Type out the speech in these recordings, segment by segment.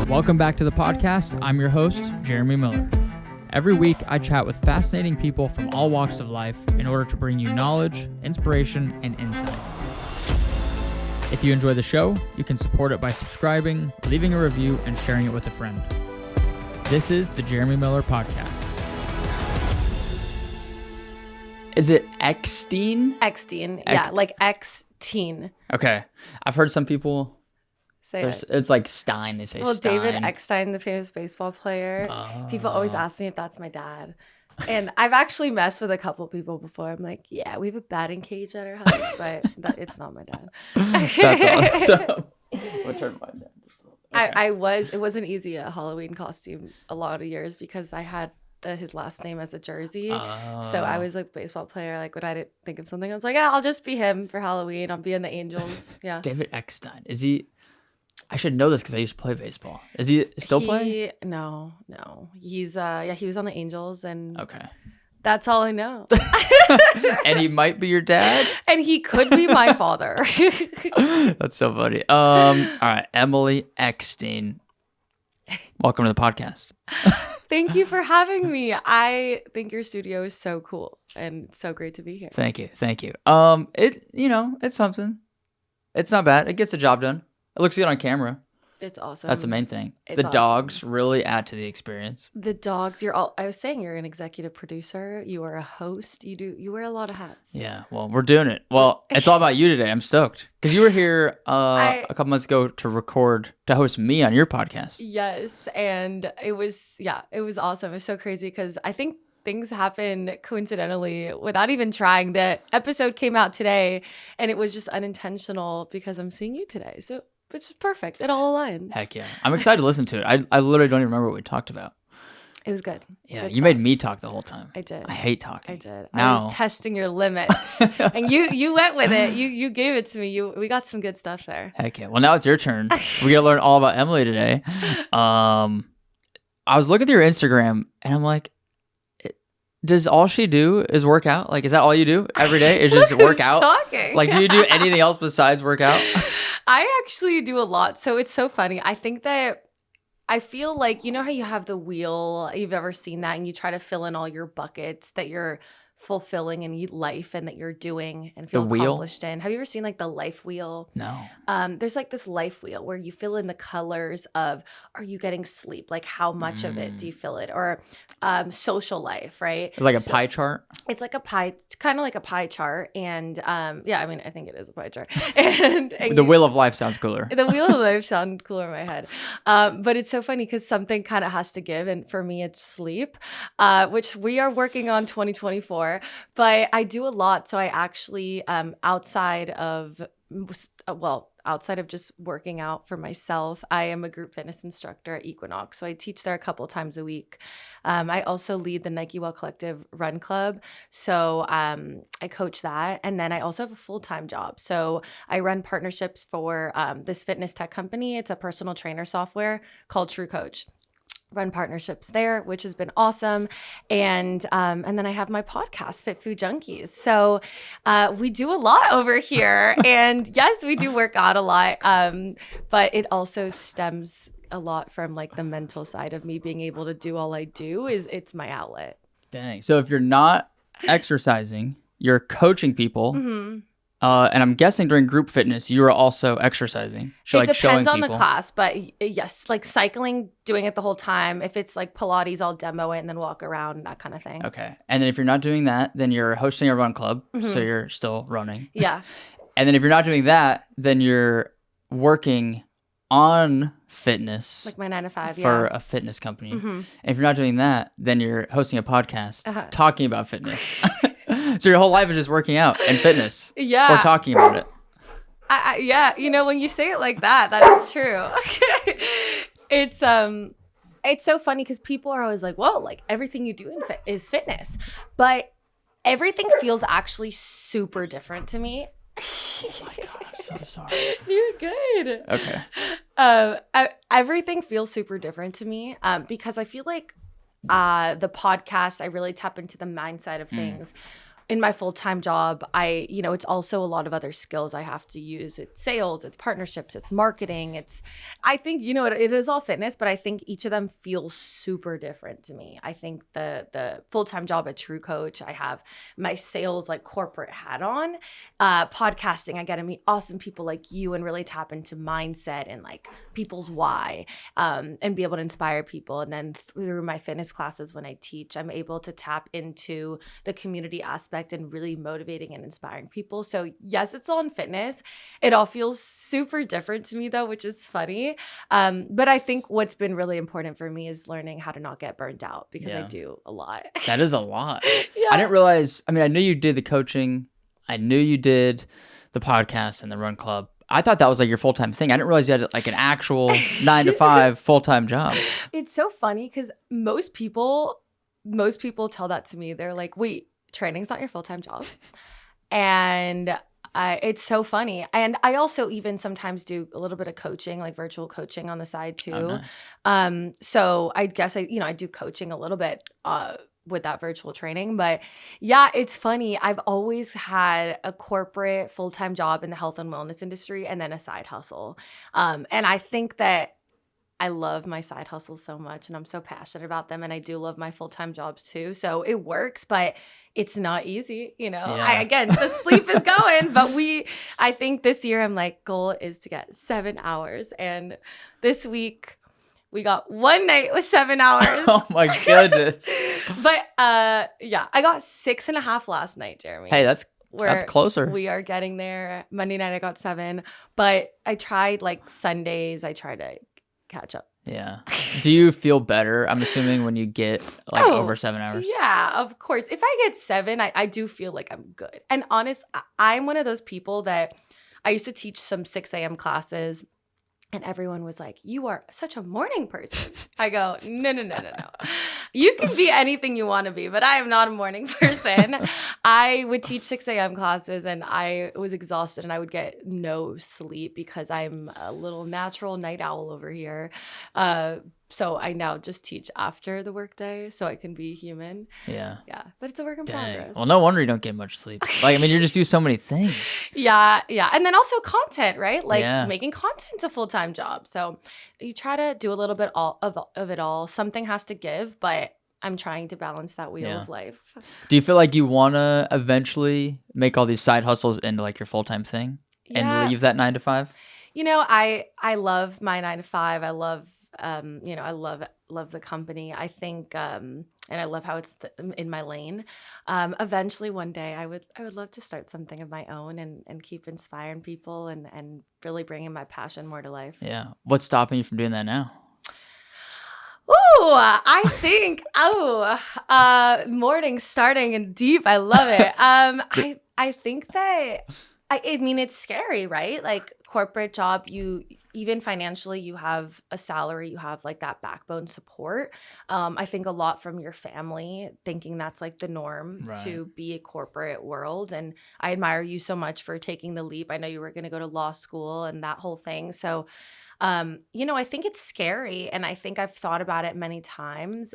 Welcome back to the podcast. I'm your host, Jeremy Miller. Every week, I chat with fascinating people from all walks of life in order to bring you knowledge, inspiration, and insight. If you enjoy the show, you can support it by subscribing, leaving a review, and sharing it with a friend. This is the Jeremy Miller Podcast. Is it Eckstein? Eckstein, yeah, like Eckstein. Okay. I've heard some people say it. It's like Stein, they say Well, Stein. David Eckstein, the famous baseball player. Oh. People always ask me if that's my dad. And I've actually messed with a couple people before. I'm like, yeah, we have a batting cage at our house, but it's not my dad. That's awesome. What turned my dad? Okay. It wasn't easy a Halloween costume a lot of years because I had his last name as a jersey. So I was like baseball player. Like when I didn't think of something, I was like, yeah, I'll just be him for Halloween. I'll be in the Angels. Yeah. David Eckstein. Is he? I should know this because I used to play baseball. Is he still playing? No. He's he was on the Angels and okay. That's all I know. And he might be your dad? And he could be my father. That's so funny. All right, Emily Eckstein. Welcome to the podcast. Thank you for having me. I think your studio is so cool and so great to be here. Thank you. It's something. It's not bad. It gets the job done. It looks good on camera. It's awesome. That's the main thing. It's the awesome. Dogs really add to the experience. The dogs, I was saying you're an execuple producer, you are a host, you wear a lot of hats. Yeah, well, we're doing it. Well, it's all about you today. I'm stoked. Because you were here a couple months ago to host me on your podcast. Yes, and it was awesome. It was so crazy because I think things happen coincidentally without even trying. The episode came out today and it was just unintentional because I'm seeing you today. So which is perfect. It all aligns. Heck yeah. I'm excited to listen to it. I literally don't even remember what we talked about. It was good. Yeah, good you stuff. made me talk the whole time. I did. I hate talking. I did. Now, I was testing your limits. And you went with it. You gave it to me. We got some good stuff there. Heck yeah. Well, now it's your turn. We got to learn all about Emily today. I was looking through your Instagram and I'm like, does all she do is work out? Like, is that all you do every day? Is just work out? Talking. Like, do you do anything else besides work out? I actually do a lot. So it's so funny. I think that I feel like, you know how you have the wheel, you've ever seen that, and you try to fill in all your buckets that you're fulfilling in life and that you're doing and feel accomplished in. Have you ever seen like the life wheel? No. There's like this life wheel where you fill in the colors of, are you getting sleep? Like how much of it do you fill it? Or social life, right? It's like a pie chart? It's like a pie, kind of like a pie chart. And I think it is a pie chart. and the wheel of life sounds cooler. The wheel of life sounds cooler in my head. But it's so funny because something kind of has to give. And for me, it's sleep, which we are working on 2024. But I do a lot. So I actually, outside of just working out for myself, I am a group fitness instructor at Equinox. So I teach there a couple times a week. I also lead the Nike Collective Run Club. So I coach that. And then I also have a full-time job. So I run partnerships for this fitness tech company. It's a personal trainer software called True Coach. Run partnerships there, which has been awesome. And then I have my podcast, Food Junkies. So we do a lot over here. And yes, we do work out a lot. But it also stems a lot from like the mental side of me being able to do all I do. It's my outlet. Dang. So if you're not exercising, you're coaching people. Mm-hmm. And I'm guessing during group fitness, you are also exercising. It depends on the class, but yes, like cycling, doing it the whole time. If it's like Pilates, I'll demo it and then walk around, that kind of thing. Okay. And then if you're not doing that, then you're hosting a run club. Mm-hmm. So you're still running. Yeah. And then if you're not doing that, then you're working on fitness. Like my 9 to 5, for a fitness company. Mm-hmm. And if you're not doing that, then you're hosting a podcast talking about fitness. So your whole life is just working out and fitness. Yeah. Or talking about it. Yeah. When you say it like that, that is true. It's so funny because people are always like, whoa, like everything you do is fitness. But everything feels actually super different to me. Oh my God, I'm so sorry. You're good. Okay. Everything feels super different to me because I feel like the podcast, I really tap into the mindset of things. in my full-time job, it's also a lot of other skills I have to use. It's sales, it's partnerships, it's marketing. I think, it is all fitness, but I think each of them feels super different to me. I think the full-time job at True Coach, I have my sales like corporate hat on. Podcasting, I get to meet awesome people like you and really tap into mindset and like people's why, and be able to inspire people. And then through my fitness classes when I teach, I'm able to tap into the community aspect and really motivating and inspiring people. So yes, it's on fitness. It all feels super different to me though, which is funny. But I think what's been really important for me is learning how to not get burnt out because I do a lot. That is a lot. Yeah. I didn't realize, I knew you did the coaching. I knew you did the podcast and the run club. I thought that was like your full-time thing. I didn't realize you had like an actual 9 to 5 full-time job. It's so funny because most people tell that to me. They're like, wait, training's not your full-time job. And it's so funny. And I also even sometimes do a little bit of coaching, like virtual coaching on the side too. Oh, nice. So I guess I do coaching a little bit with that virtual training. But yeah, it's funny. I've always had a corporate full-time job in the health and wellness industry and then a side hustle. And I think that I love my side hustles so much and I'm so passionate about them. And I do love my full-time jobs too. So it works, but it's not easy. Yeah. Again, the sleep is going, but I think this year I'm like, goal is to get 7 hours. And this week we got one night with 7 hours. Oh my goodness. But yeah, I got 6.5 last night, Jeremy. Hey, that's closer. We are getting there. Monday night I got 7, but I tried like Sundays. I try to catch up. Yeah. Do you feel better, I'm assuming, when you get like over 7 hours? Yeah, of course. If I get 7, I do feel like I'm good. And I'm one of those people that I used to teach some 6 a.m. classes and everyone was like, you are such a morning person. I go, no. You can be anything you want to be, but I am not a morning person. I would teach 6 a.m. classes and I was exhausted and I would get no sleep because I'm a little natural night owl over here. So I now just teach after the workday so I can be human. Yeah. Yeah. But it's a work in progress. Well, no wonder you don't get much sleep. Like, you just do so many things. Yeah. And then also content, right? Like making content's a full-time job. So you try to do a little bit of it all. Something has to give, but I'm trying to balance that wheel of life. Do you feel like you want to eventually make all these side hustles into like your full-time thing and leave that 9 to 5? I love my 9 to 5. I love I love the company. I think, and I love how it's in my lane. Eventually one day I would love to start something of my own and keep inspiring people and really bringing my passion more to life. Yeah. What's stopping you from doing that now? Ooh, I think, morning starting and deep. I love it. I think that, it's scary, right? Like corporate job, even financially, you have a salary, you have like that backbone support. I think a lot from your family, thinking that's like the norm to be a corporate world. And I admire you so much for taking the leap. I know you were going to go to law school and that whole thing. So, I think it's scary. And I think I've thought about it many times.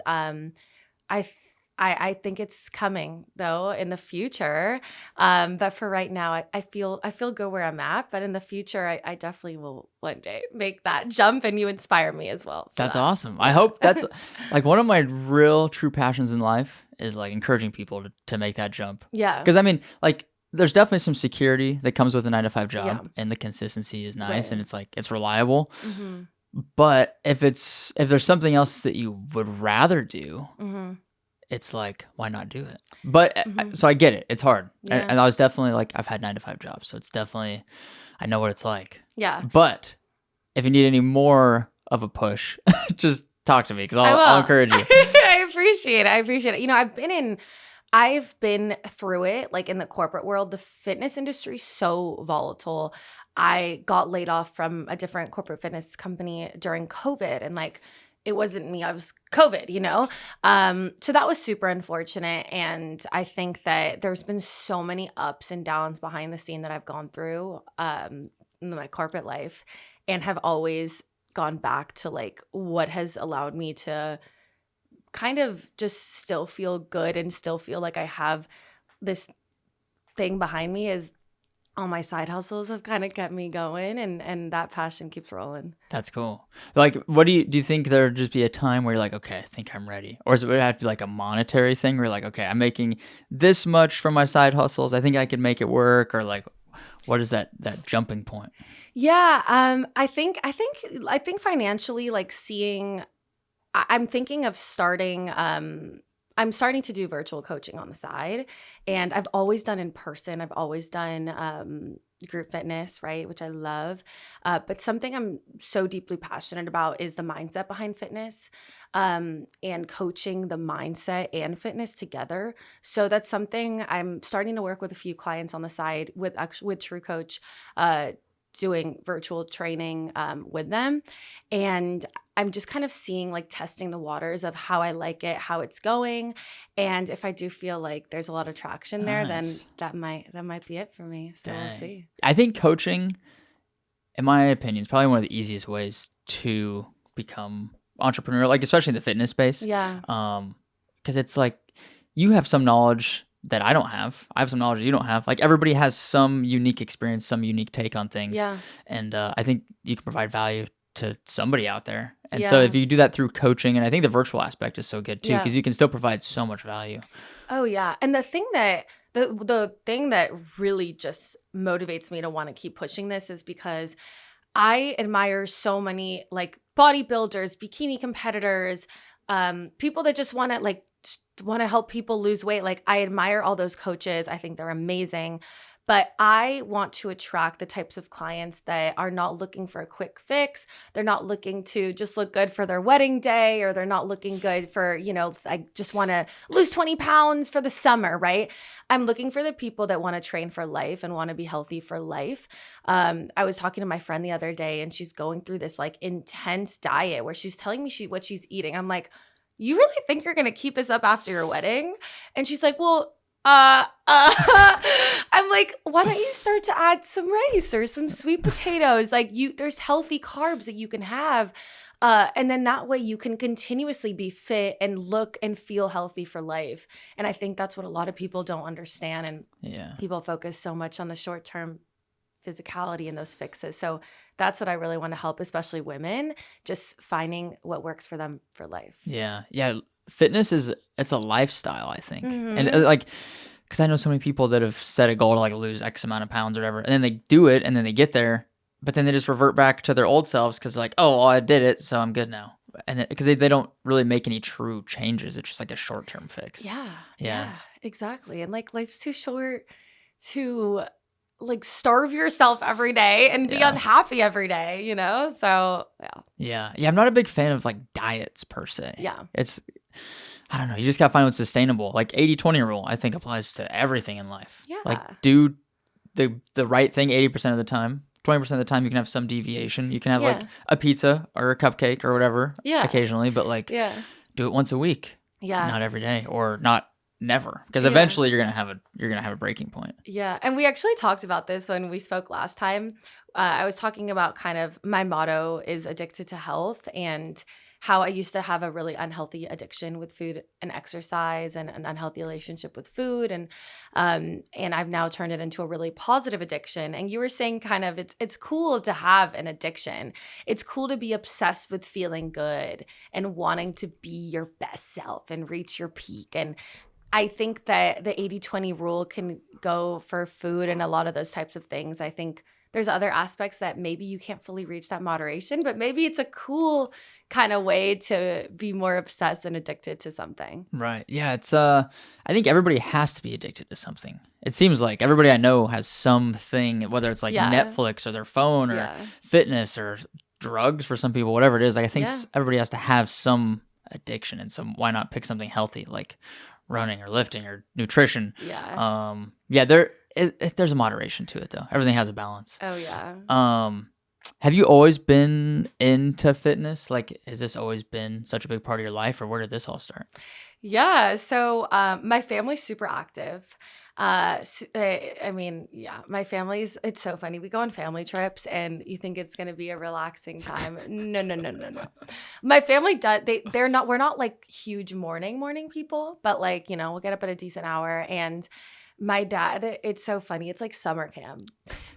I think it's coming though in the future. But for right now, I feel good where I'm at. But in the future, I definitely will one day make that jump, and you inspire me as well. That's awesome. I hope that's like one of my real true passions in life is like encouraging people to make that jump. Yeah. Because there's definitely some security that comes with a 9 to 5 job, and the consistency is nice, and it's like it's reliable. Mm-hmm. But if there's something else that you would rather do. Mm-hmm. It's like, why not do it? But so I get it. It's hard. Yeah. And I was definitely like, I've had 9 to 5 jobs. So it's definitely, I know what it's like. Yeah. But if you need any more of a push, just talk to me because I'll encourage you. I appreciate it. I've been through it, like in the corporate world. The fitness industry is so volatile. I got laid off from a different corporate fitness company during COVID, and like, it wasn't me, I was COVID, So that was super unfortunate. And I think that there's been so many ups and downs behind the scene that I've gone through in my corporate life, and have always gone back to like what has allowed me to kind of just still feel good and still feel like I have this thing behind me is all my side hustles have kind of kept me going, and that passion keeps rolling. That's cool. Like, what do you think there'd just be a time where you're like, okay, I think I'm ready? Or would it have to be like a monetary thing where you're like, okay, I'm making this much from my side hustles, I think I could make it work? Or like, what is that jumping point? Yeah, I think financially, like I'm thinking of starting. I'm starting to do virtual coaching on the side, and I've always done in person. I've always done group fitness, right, which I love. But something I'm so deeply passionate about is the mindset behind fitness, and coaching the mindset and fitness together. So that's something I'm starting to work with a few clients on the side with True Coach, doing virtual training with them. And I'm just kind of seeing, like, testing the waters of how I like it, how it's going. And if I do feel like there's a lot of traction there, then that might be it for me. So we'll see. I think coaching, in my opinion, is probably one of the easiest ways to become entrepreneurial, like especially in the fitness space. Yeah. Because it's like you have some knowledge that I don't have. I have some knowledge that you don't have. Like, everybody has some unique experience, some unique take on things. Yeah. And I think you can provide value to somebody out there. And so if you do that through coaching, and I think the virtual aspect is so good too, because you can still provide so much value. Oh yeah. And the thing that the thing that really just motivates me to want to keep pushing this is because I admire so many, like, bodybuilders, bikini competitors, people that just want to help people lose weight. Like, I admire all those coaches. I think they're amazing. But I want to attract the types of clients that are not looking for a quick fix. They're not looking to just look good for their wedding day, or they're not looking good for, I just want to lose 20 pounds for the summer, right? I'm looking for the people that want to train for life and want to be healthy for life. I was talking to my friend the other day, and she's going through this, like, intense diet where she's telling me what she's eating. I'm like, you really think you're going to keep this up after your wedding? And she's like, well, I'm like, why don't you start to add some rice or some sweet potatoes? Like, there's healthy carbs that you can have. And then that way you can continuously be fit and look and feel healthy for life. And I think that's what a lot of people don't understand. And people focus so much on the short-term physicality and those fixes. So that's what I really want to help, especially women, just finding what works for them for life. Yeah. Fitness it's a lifestyle, I think. And like, because I know so many people that have set a goal to, like, lose X amount of pounds or whatever, and then they do it, and then they get there, but then they just revert back to their old selves because they're like, oh, well, I did it, so I'm good now. And because they don't really make any true changes. It's just like a short-term fix. Yeah, exactly. And, like, life's too short to, like, starve yourself every day and be unhappy every day, So, yeah. I'm not a big fan of, like, diets per se. Yeah. I don't know. You just got to find what's sustainable. Like, 80-20 rule, I think, applies to everything in life. Yeah. Like, do the right thing 80% of the time. 20% of the time, you can have some deviation. You can have, like, a pizza or a cupcake or whatever occasionally, but, like, do it once a week. Yeah. Not every day, or not never, because eventually you're gonna have a breaking point. Yeah. And we actually talked about this when we spoke last time. I was talking about kind of my motto is addicted to health, and how I used to have a really unhealthy addiction with food and exercise, and an unhealthy relationship with food. And I've now turned it into a really positive addiction. And you were saying kind of it's cool to have an addiction. It's cool to be obsessed with feeling good and wanting to be your best self and reach your peak. And I think that the 80-20 rule can go for food and a lot of those types of things. I think there's other aspects that maybe you can't fully reach that moderation, but maybe it's a cool kind of way to be more obsessed and addicted to something. Right. Yeah. It's I think everybody has to be addicted to something. It seems like everybody I know has something, whether it's like Netflix or their phone or fitness or drugs for some people, whatever it is. Like, I think everybody has to have some addiction, and so why not pick something healthy like running or lifting or nutrition? There's a moderation to it, though. Everything has a balance. Oh yeah. Have you always been into fitness? Like, has this always been such a big part of your life, or where did this all start? Yeah. So my family's super active. My family's, it's so funny. We go on family trips and you think it's going to be a relaxing time. No. My family does, we're not like huge morning people, but, like, we'll get up at a decent hour. And My dad, it's so funny. It's like summer camp.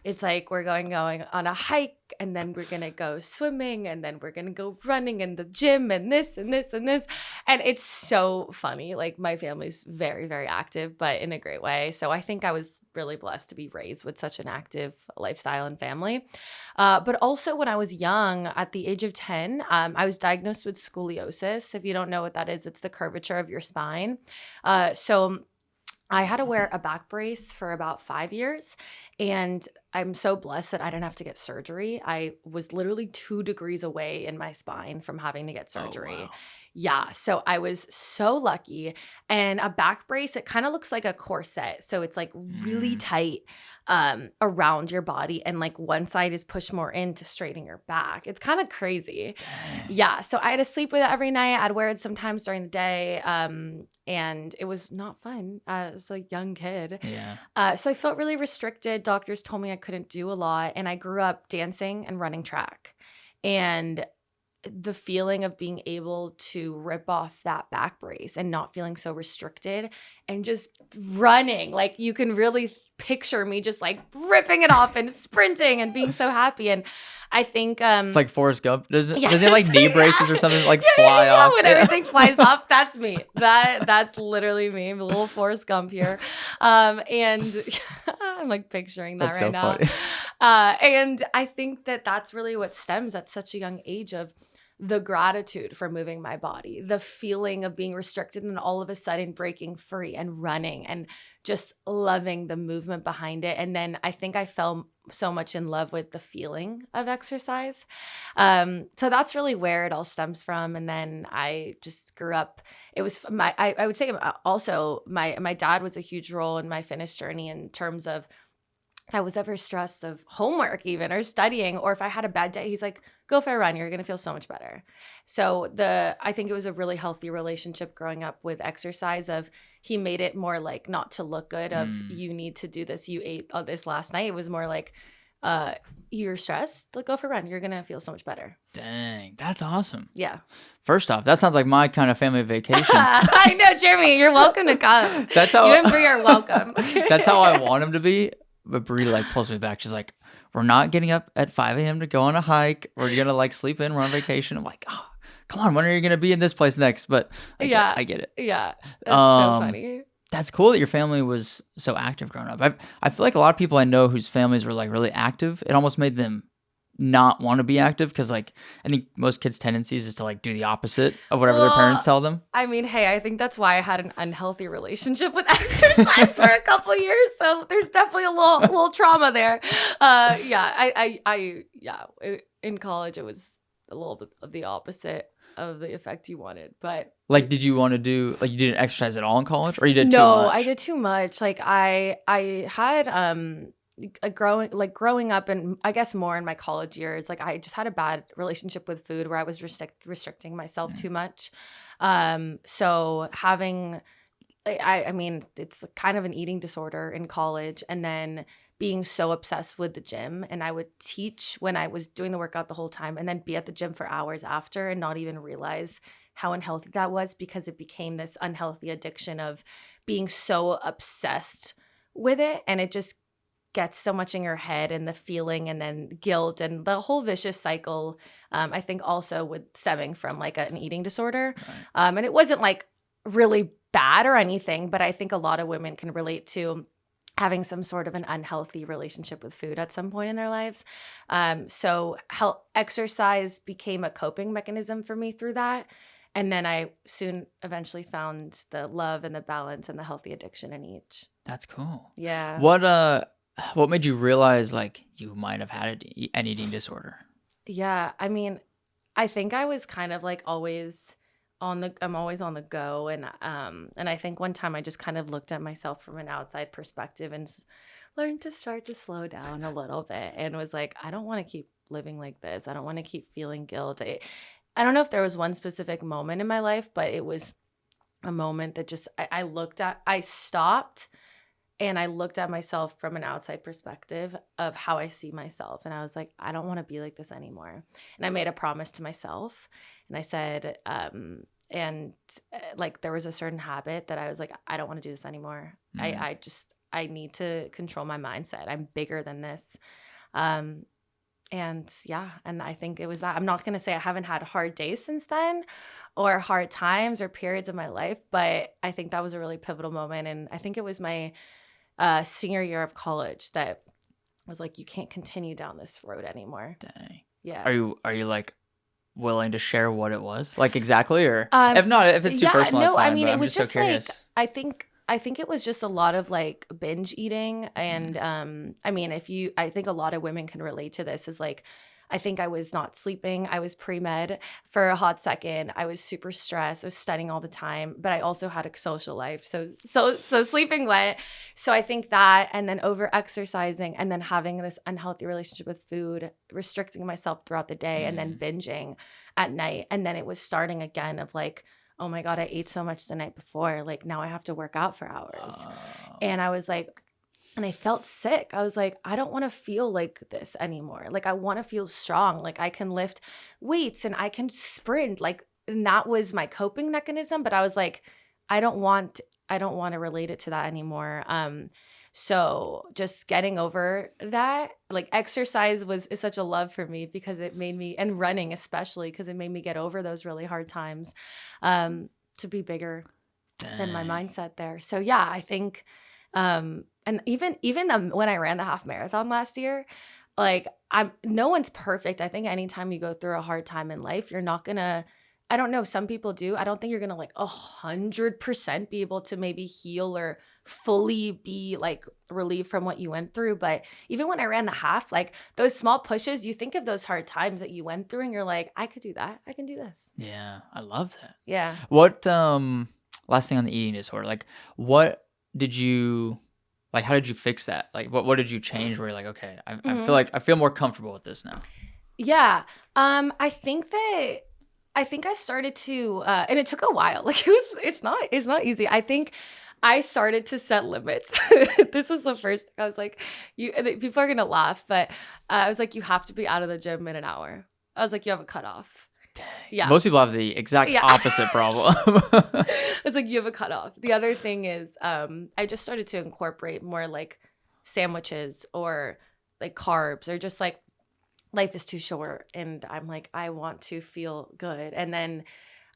It's like we're going on a hike, and then we're going to go swimming, and then we're going to go running in the gym, and this and this and this. And it's so funny. Like, my family's very, very active, but in a great way. So I think I was really blessed to be raised with such an active lifestyle and family. But also when I was young, at the age of 10, I was diagnosed with scoliosis. If you don't know what that is, it's the curvature of your spine. So I had to wear a back brace for about 5 years, and I'm so blessed that I didn't have to get surgery. I was literally 2 degrees away in my spine from having to get surgery. Oh, wow. Yeah, so I was so lucky. And a back brace, it kind of looks like a corset. So it's like really tight around your body, and like one side is pushed more in to straighten your back. It's kind of crazy. Dang. Yeah, so I had to sleep with it every night. I'd wear it sometimes during the day, and it was not fun as a young kid. Yeah. So I felt really restricted. Doctors told me I couldn't do a lot, and I grew up dancing and running track. And the feeling of being able to rip off that back brace and not feeling so restricted and just running, like you can really picture me just like ripping it off and sprinting and being so happy. And I think It's like Forrest Gump. Does it yes, like knee braces or something like yeah, fly off? when everything flies off, that's me. That's literally me, a little Forrest Gump here. And I'm like picturing that That's right so now. funny. And I think that that's really what stems at such a young age of the gratitude for moving my body, the feeling of being restricted and all of a sudden breaking free and running and just loving the movement behind it. And then I think I fell so much in love with the feeling of exercise. So that's really where it all stems from. And then I just grew up. It was I would say also my dad was a huge role in my fitness journey in terms of if I was ever stressed of homework even or studying, or if I had a bad day, he's like, go for a run. You're going to feel so much better. So I think it was a really healthy relationship growing up with exercise of he made it more like not to look good of you need to do this. You ate all this last night. It was more like, you're stressed, like go for a run. You're going to feel so much better. Dang, that's awesome. Yeah. First off, that sounds like my kind of family vacation. I know, Jeremy, you're welcome to come. That's how you and Brie are welcome. That's how I want him to be. But Brie like pulls me back. She's like, we're not getting up at 5 a.m. to go on a hike. We're going to like sleep in. We're on vacation. I'm like, oh, come on. When are you going to be in this place next? But I get it. Yeah. That's so funny. That's cool that your family was so active growing up. I feel like a lot of people I know whose families were like really active, it almost made them not want to be active because like I think most kids' tendencies is to like do the opposite of whatever their parents tell them. I mean, hey, I think that's why I had an unhealthy relationship with exercise for a couple years. So there's definitely a little trauma there. In college it was a little bit of the opposite of the effect you wanted. But like, did you want to do like you didn't exercise at all in college, or you did too much? No, I did too much. Like I had growing up, and I guess more in my college years, like I just had a bad relationship with food where I was restricting myself too much. So having, I mean, it's kind of an eating disorder in college, and then being so obsessed with the gym, and I would teach when I was doing the workout the whole time and then be at the gym for hours after and not even realize how unhealthy that was because it became this unhealthy addiction of being so obsessed with it, and it just gets so much in your head, and the feeling and then guilt and the whole vicious cycle, I think also with stemming from like an eating disorder. Right. And it wasn't like really bad or anything, but I think a lot of women can relate to having some sort of an unhealthy relationship with food at some point in their lives. So exercise became a coping mechanism for me through that. And then I soon eventually found the love and the balance and the healthy addiction in each. That's cool. Yeah. What made you realize like you might have had an eating disorder? Yeah, I mean, I think I was kind of like I'm always on the go, and I think one time I just kind of looked at myself from an outside perspective and learned to start to slow down a little bit, and was like, I don't want to keep living like this. I don't want to keep feeling guilt. I don't know if there was one specific moment in my life, but it was a moment that just I stopped. And I looked at myself from an outside perspective of how I see myself. And I was like, I don't want to be like this anymore. And I made a promise to myself. And I said, like there was a certain habit that I was like, I don't want to do this anymore. I need to control my mindset. I'm bigger than this. And I think it was that. I'm not going to say I haven't had hard days since then or hard times or periods of my life, but I think that was a really pivotal moment. And I think it was my senior year of college that was like, you can't continue down this road anymore. Dang. Yeah. Are you like willing to share what it was? Like exactly, or if not, if it's too personal, that's fine. I mean, but it I'm was just so curious. like, I think it was just a lot of like binge eating. And I mean, I think a lot of women can relate to this, is like, I think I was not sleeping. I was pre-med for a hot second. I was super stressed. I was studying all the time, but I also had a social life. So sleeping went. So I think that, and then over exercising, and then having this unhealthy relationship with food, restricting myself throughout the day, and then binging at night. And then it was starting again of like, oh my God, I ate so much the night before. Like now I have to work out for hours. And I was like, and I felt sick. I was like, I don't want to feel like this anymore. Like I want to feel strong. Like I can lift weights and I can sprint. Like, and that was my coping mechanism. But I was like, I don't want to relate it to that anymore. So just getting over that, like exercise is such a love for me, because it made me, and running especially, because it made me get over those really hard times, to be bigger than my mindset there. So yeah, I think, and even when I ran the half marathon last year, like no one's perfect. I think anytime you go through a hard time in life, you're not gonna, I don't know, some people do. I don't think you're gonna like 100% be able to maybe heal or fully be like relieved from what you went through. But even when I ran the half, like those small pushes, you think of those hard times that you went through and you're like, I could do that. I can do this. Yeah, I love that. Yeah. What last thing on the eating disorder, like what did you, like how did you fix that? Like what did you change where you're like, okay, I feel like I feel more comfortable with this now? Yeah. I think I started to and it took a while. Like it's not easy. I think I started to set limits. This was the first thing. I was like, people are going to laugh, but I was like, you have to be out of the gym in an hour. I was like, you have a cutoff. Dang. Yeah. Most people have the exact opposite problem. It's like, you have a cutoff. The other thing is I just started to incorporate more like sandwiches or like carbs, or just like life is too short. And I'm like, I want to feel good. And then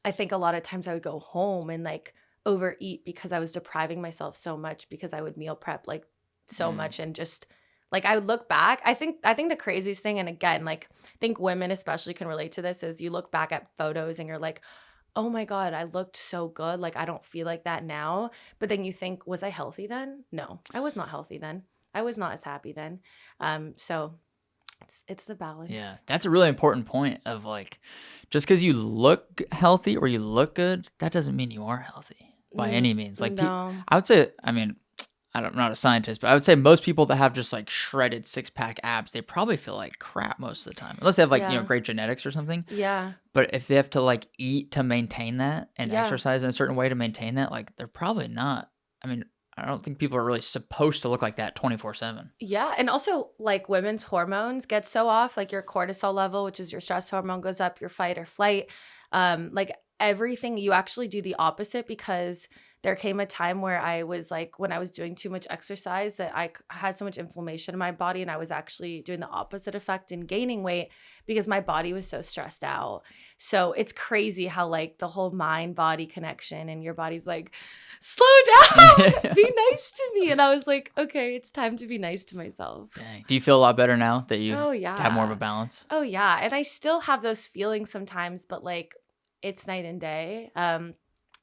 I think a lot of times I would go home and like overeat because I was depriving myself so much, because I would meal prep like so much, and just like I would look back. I think the craziest thing, and again, like I think women especially can relate to this, is you look back at photos and you're like, oh my God, I looked so good. Like I don't feel like that now. But then you think, was I healthy then? No, I was not healthy then. I was not as happy then. So it's the balance. Yeah, that's a really important point of like, just because you look healthy or you look good, that doesn't mean you are healthy by any means. Like no. I would say, I mean, I'm not a scientist, but I would say most people that have just like shredded 6-pack abs, they probably feel like crap most of the time, unless they have like, great genetics or something. Yeah. But if they have to like eat to maintain that and exercise in a certain way to maintain that, like they're probably not. I mean, I don't think people are really supposed to look like that 24/7. Yeah. And also like women's hormones get so off, like your cortisol level, which is your stress hormone, goes up, your fight or flight. Like everything, you actually do the opposite, because there came a time where I was like, when I was doing too much exercise, that I had so much inflammation in my body, and I was actually doing the opposite effect and gaining weight because my body was so stressed out. So it's crazy how like the whole mind body connection, and your body's like, slow down, be nice to me. And I was like, okay, it's time to be nice to myself. Dang. Do you feel a lot better now that you yeah. have more of a balance? Oh yeah. And I still have those feelings sometimes, but like it's night and day.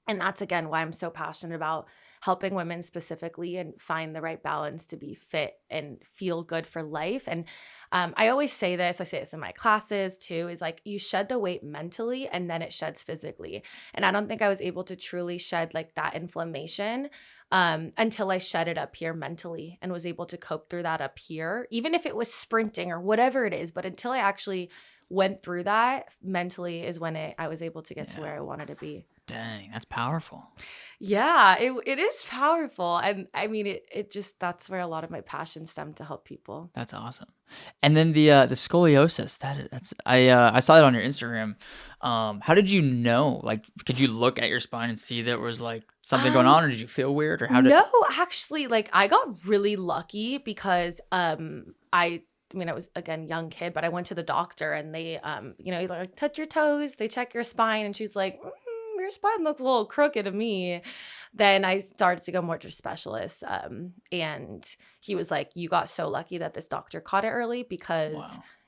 And that's, again, why I'm so passionate about helping women specifically and find the right balance to be fit and feel good for life. And I always say this, I say this in my classes too, is like you shed the weight mentally and then it sheds physically. And I don't think I was able to truly shed like that inflammation until I shed it up here mentally and was able to cope through that up here, even if it was sprinting or whatever it is. But until I actually went through that mentally is when I was able to get to where I wanted to be. Dang, that's powerful. Yeah, it is powerful. And I mean, it just, that's where a lot of my passion stemmed, to help people. That's awesome. And then the scoliosis, that's I saw it on your Instagram. How did you know? Like, could you look at your spine and see there was like something going on, or did you feel weird, or how did? No, actually, like I got really lucky because I mean, I was, again, young kid, but I went to the doctor and they, you know, like touch your toes, they check your spine, and she's like, your spine looks a little crooked to me. Then I started to go more to specialists. And he was like, you got so lucky that this doctor caught it early, because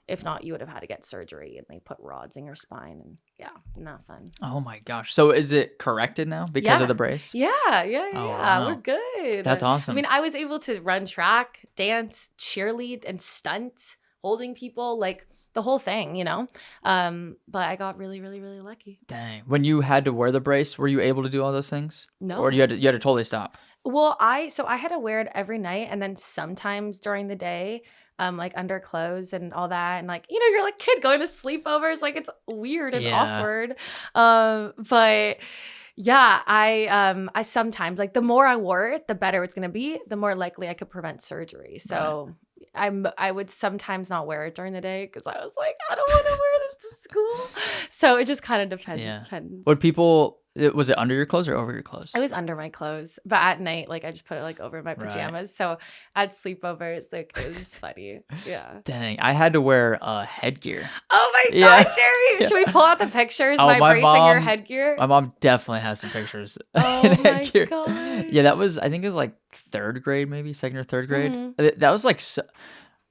if not, you would have had to get surgery, and they put rods in your spine, and not fun. Oh my gosh. So is it corrected now because of the brace? Yeah. Wow. We're good. That's awesome. I mean, I was able to run track, dance, cheerlead, and stunt, holding people, like the whole thing, you know? But I got really, really, really lucky. Dang. When you had to wear the brace, were you able to do all those things? No. Or you had to totally stop? Well, I had to wear it every night, and then sometimes during the day, like under clothes and all that, and like, you know, you're like kid going to sleepovers, like it's weird and awkward. But yeah, I sometimes, like, the more I wore it, the better it's gonna be, the more likely I could prevent surgery. So I would sometimes not wear it during the day, because I was like, I don't want to wear this to school. So it just kind of depends. Would people? Was it under your clothes or over your clothes? It was under my clothes, but at night, like I just put it like over my pajamas. So at sleepovers, like it was just funny. Yeah. Dang, I had to wear headgear. Oh my God, Jeremy! Should we pull out the pictures? My brace and your headgear. My mom definitely has some pictures. Oh my God. Yeah, that was, I think it was like third grade, maybe second or third grade. That was like,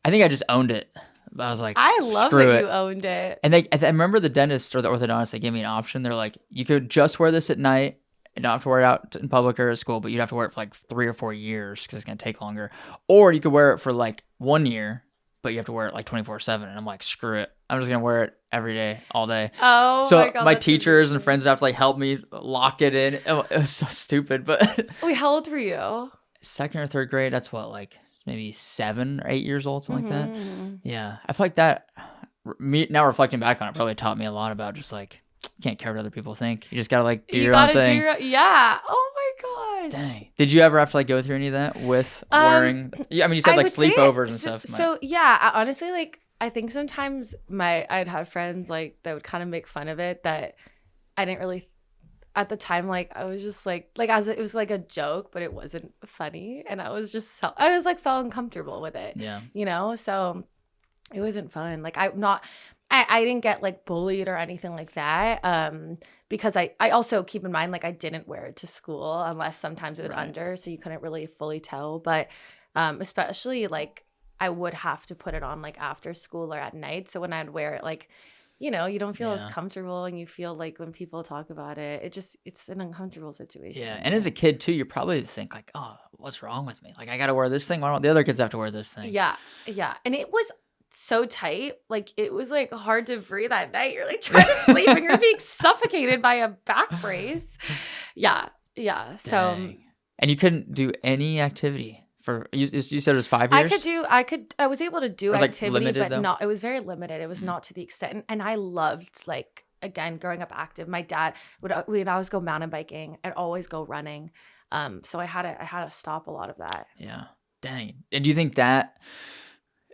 I think I just owned it. I was like, I love that you owned it. And I remember the dentist or the orthodontist, they gave me an option. They're like, you could just wear this at night and not have to wear it out in public or at school, but you'd have to wear it for like 3 or 4 years because it's going to take longer. Or you could wear it for like 1 year, but you have to wear it like 24/7. And I'm like, screw it. I'm just going to wear it every day, all day. Oh, so my God, my teachers and friends would have to like help me lock it in. It was so stupid. But wait, how old were you? Second or third grade. That's what, like maybe 7 or 8 years old, something like that. Yeah. I feel like that, me now reflecting back on it, probably taught me a lot about just like, you can't care what other people think. You just got to like do your own thing. Yeah. Oh my gosh. Dang. Did you ever have to like go through any of that with wearing? Yeah. I mean, you said like sleepovers and stuff. So yeah, honestly, like I think sometimes I'd have friends like that would kind of make fun of it, that I didn't really, at the time, like I was just like as it was like a joke, but it wasn't funny, and I was felt uncomfortable with it. Yeah, you know, so it wasn't fun. Like I didn't get like bullied or anything like that. Because I also, keep in mind, like I didn't wear it to school unless sometimes it would under, so you couldn't really fully tell. But especially like I would have to put it on like after school or at night. So when I'd wear it, like, you know, you don't feel as comfortable, and you feel like when people talk about it, it's an uncomfortable situation. Yeah. And as a kid too, you probably think like, oh, what's wrong with me? Like I got to wear this thing. Why don't the other kids have to wear this thing? Yeah. Yeah. And it was so tight. Like it was like hard to breathe at night. You're like trying to sleep and you're being suffocated by a back brace. Yeah. Yeah. So. Dang. And you couldn't do any activity. You said it was 5 years? I was able to do activity, like limited, but though? not, it was very limited. It was not to the extent. And I loved, like, again, growing up active. My dad we'd always go mountain biking. I'd always go running. So I had to stop a lot of that. Yeah. Dang. And do you think that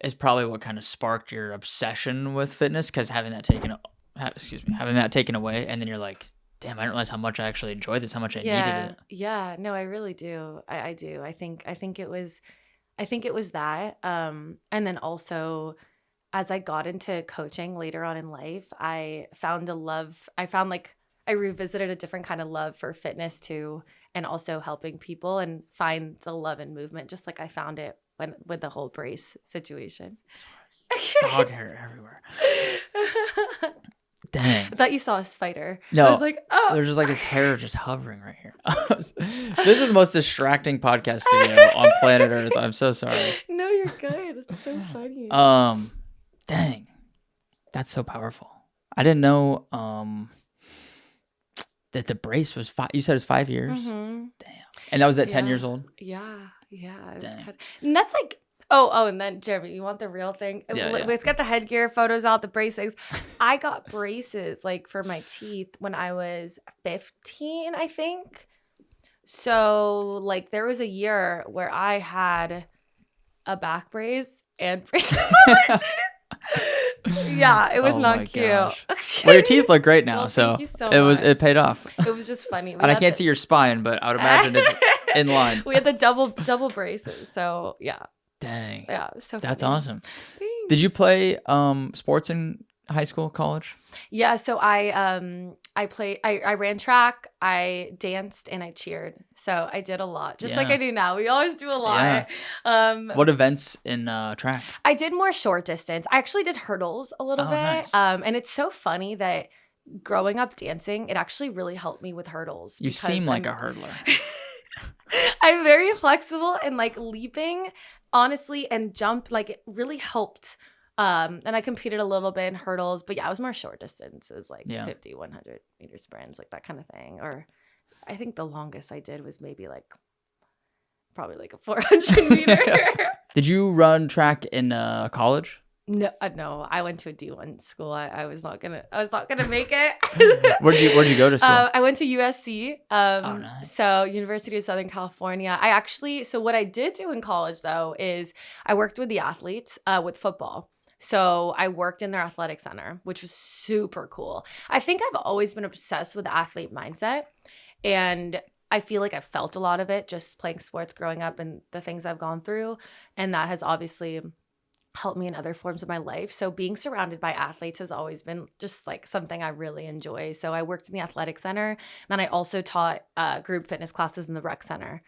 is probably what kind of sparked your obsession with fitness? Because having that taken away, and then you're like, damn, I didn't realize how much I actually enjoyed this, how much I needed it. Yeah, no, I really do. I do. I think it was that. And then also, as I got into coaching later on in life, I revisited a different kind of love for fitness too, and also helping people and find the love in movement, just like I found it with the whole brace situation. Dog hair everywhere. Dang. I thought you saw a spider. No. I was like, oh. There's just like this hair just hovering right here. This is the most distracting podcast studio on planet Earth. I'm so sorry. No, you're good. It's so funny. Dang. That's so powerful. I didn't know that the brace was 5. You said it was 5 years? Mm-hmm. Damn. And that was at 10 years old? Yeah. Yeah. It was and that's like, Oh, and then Jeremy, you want the real thing? Yeah. Let's get the headgear photos out, the braces. I got braces like for my teeth when I was 15, I think. So like there was a year where I had a back brace and braces on my teeth. Yeah, it was not cute. Well, your teeth look great now, Well, so, thank you so it paid off. It was just funny. And I can't see your spine, but I would imagine it's in line. We had the double braces, so yeah. Dang. Yeah, it was so That's funny. awesome. Thanks. Did you play sports in high school, college? Yeah, so I ran track, I danced, and I cheered. So I did a lot, just like Yeah. I do now. We always do a lot. What events in track? I did more short distance. I actually did hurdles a little bit. Nice. And it's so funny that growing up dancing, it actually really helped me with hurdles. You seem like a hurdler. I'm very flexible and like leaping, honestly, and jump, like it really helped. And I competed a little bit in hurdles, but yeah, I was more short distances, like 50, 100 meter sprints, like that kind of thing. Or I think the longest I did was maybe probably like a 400 meter. Did you run track in college? No, I went to a D1 school. I was not gonna make it. Where'd you go to school? I went to USC. Nice. So University of Southern California. So what I did do in college though is I worked with the athletes with football. So I worked in their athletic center, which was super cool. I think I've always been obsessed with the athlete mindset, and I feel like I felt a lot of it just playing sports growing up and the things I've gone through, and that has obviously helped me in other forms of my life. So being surrounded by athletes has always been just like something I really enjoy. So I worked in the athletic center. Then I also taught group fitness classes in the rec center.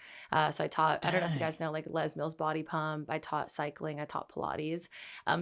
So I taught, I don't know if you guys know, like Les Mills body pump. I taught cycling. I taught Pilates.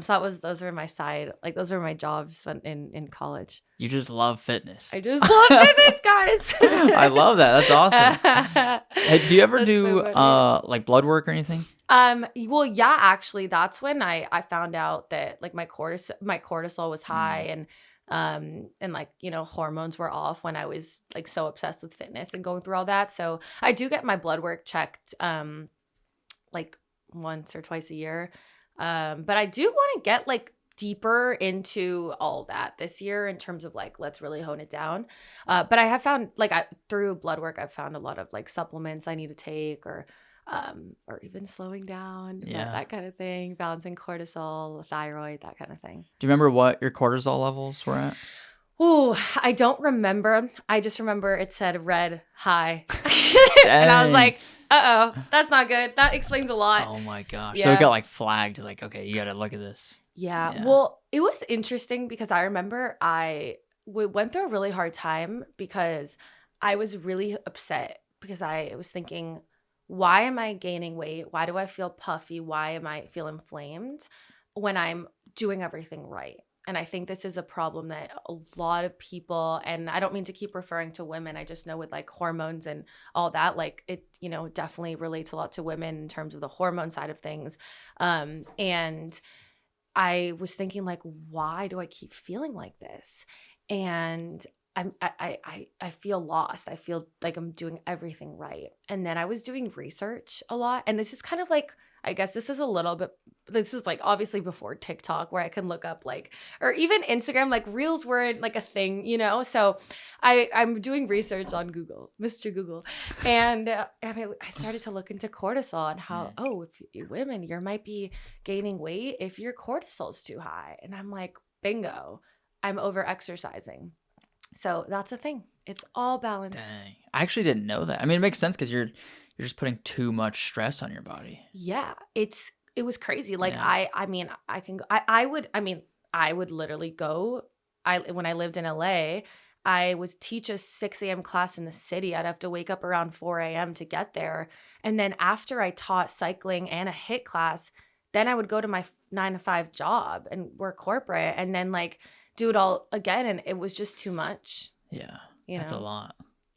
So those were my jobs in college. You just love fitness. I just love fitness, guys. I love that. That's awesome. Hey, do you ever do so like blood work or anything? Well, yeah, actually, that's when I found out that like my cortisol was high and like, you know, hormones were off when I was like so obsessed with fitness and going through all that. So I do get my blood work checked like once or twice a year. But I do want to get like deeper into all that this year in terms of like, let's really hone it down. But I have found like through blood work, I've found a lot of like supplements I need to take or even slowing down, that kind of thing, balancing cortisol, thyroid, that kind of thing. Do you remember what your cortisol levels were at? Ooh, I don't remember. I just remember it said red high. And I was like, uh-oh, that's not good. That explains a lot. Oh my gosh. Yeah. So it got like flagged. It's like, okay, you got to look at this. Yeah. Well, it was interesting because I remember we went through a really hard time because I was really upset because I was thinking, why am I gaining weight? Why do I feel puffy? Why am I feel inflamed when I'm doing everything right? And I think this is a problem that a lot of people, and I don't mean to keep referring to women, I just know with like hormones and all that, like it, you know, definitely relates a lot to women in terms of the hormone side of things. And I was thinking like, why do I keep feeling like this? And I feel lost. I feel like I'm doing everything right. And then I was doing research a lot. And this is kind of like, I guess this is like obviously before TikTok where I can look up like, or even Instagram, like reels weren't like a thing, you know? So I'm doing research on Google, Mr. Google. And I started to look into cortisol and how, if you women, you might be gaining weight if your cortisol is too high. And I'm like, bingo, I'm over exercising. So that's a thing. It's all balance. Dang. I actually didn't know that. I mean, it makes sense because you're just putting too much stress on your body. Yeah, it was crazy. Like I would literally go. When I lived in LA, I would teach a 6 a.m. class in the city. I'd have to wake up around 4 a.m. to get there. And then after I taught cycling and a HIIT class, then I would go to my 9-to-5 job and work corporate and then like do it all again. And it was just too much. Yeah, that's a lot.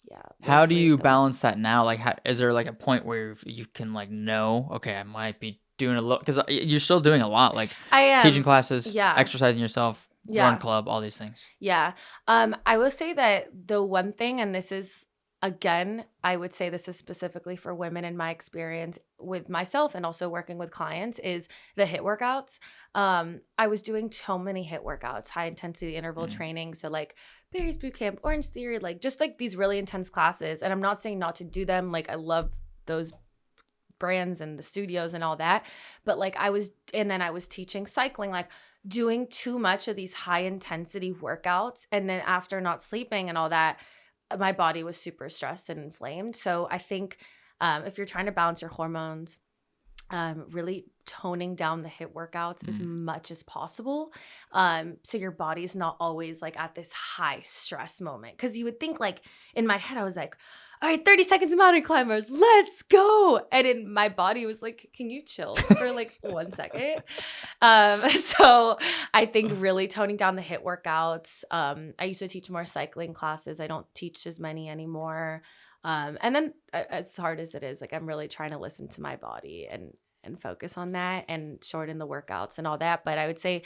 Yeah. How do you balance that now? Like, is there like a point where you can like know, okay, I might be doing a little, because you're still doing a lot, like I am teaching classes, exercising yourself, run club, all these things. Yeah. I will say that the one thing, and this is again, I would say this is specifically for women in my experience with myself and also working with clients is the HIIT workouts. I was doing so many HIIT workouts, high intensity interval training. So like Barry's Bootcamp, Orange Theory, like just like these really intense classes. And I'm not saying not to do them. Like I love those brands and the studios and all that. But like I was teaching cycling, like doing too much of these high intensity workouts. And then after not sleeping and all that, my body was super stressed and inflamed. So I think if you're trying to balance your hormones, really toning down the HIIT workouts as much as possible. So your body's not always like at this high stress moment. Cause you would think like in my head, I was like, all right, 30 seconds of mountain climbers, let's go. And in my body was like, can you chill for like 1 second? So I think really toning down the HIIT workouts. I used to teach more cycling classes. I don't teach as many anymore. And then as hard as it is, like I'm really trying to listen to my body and focus on that and shorten the workouts and all that. But I would say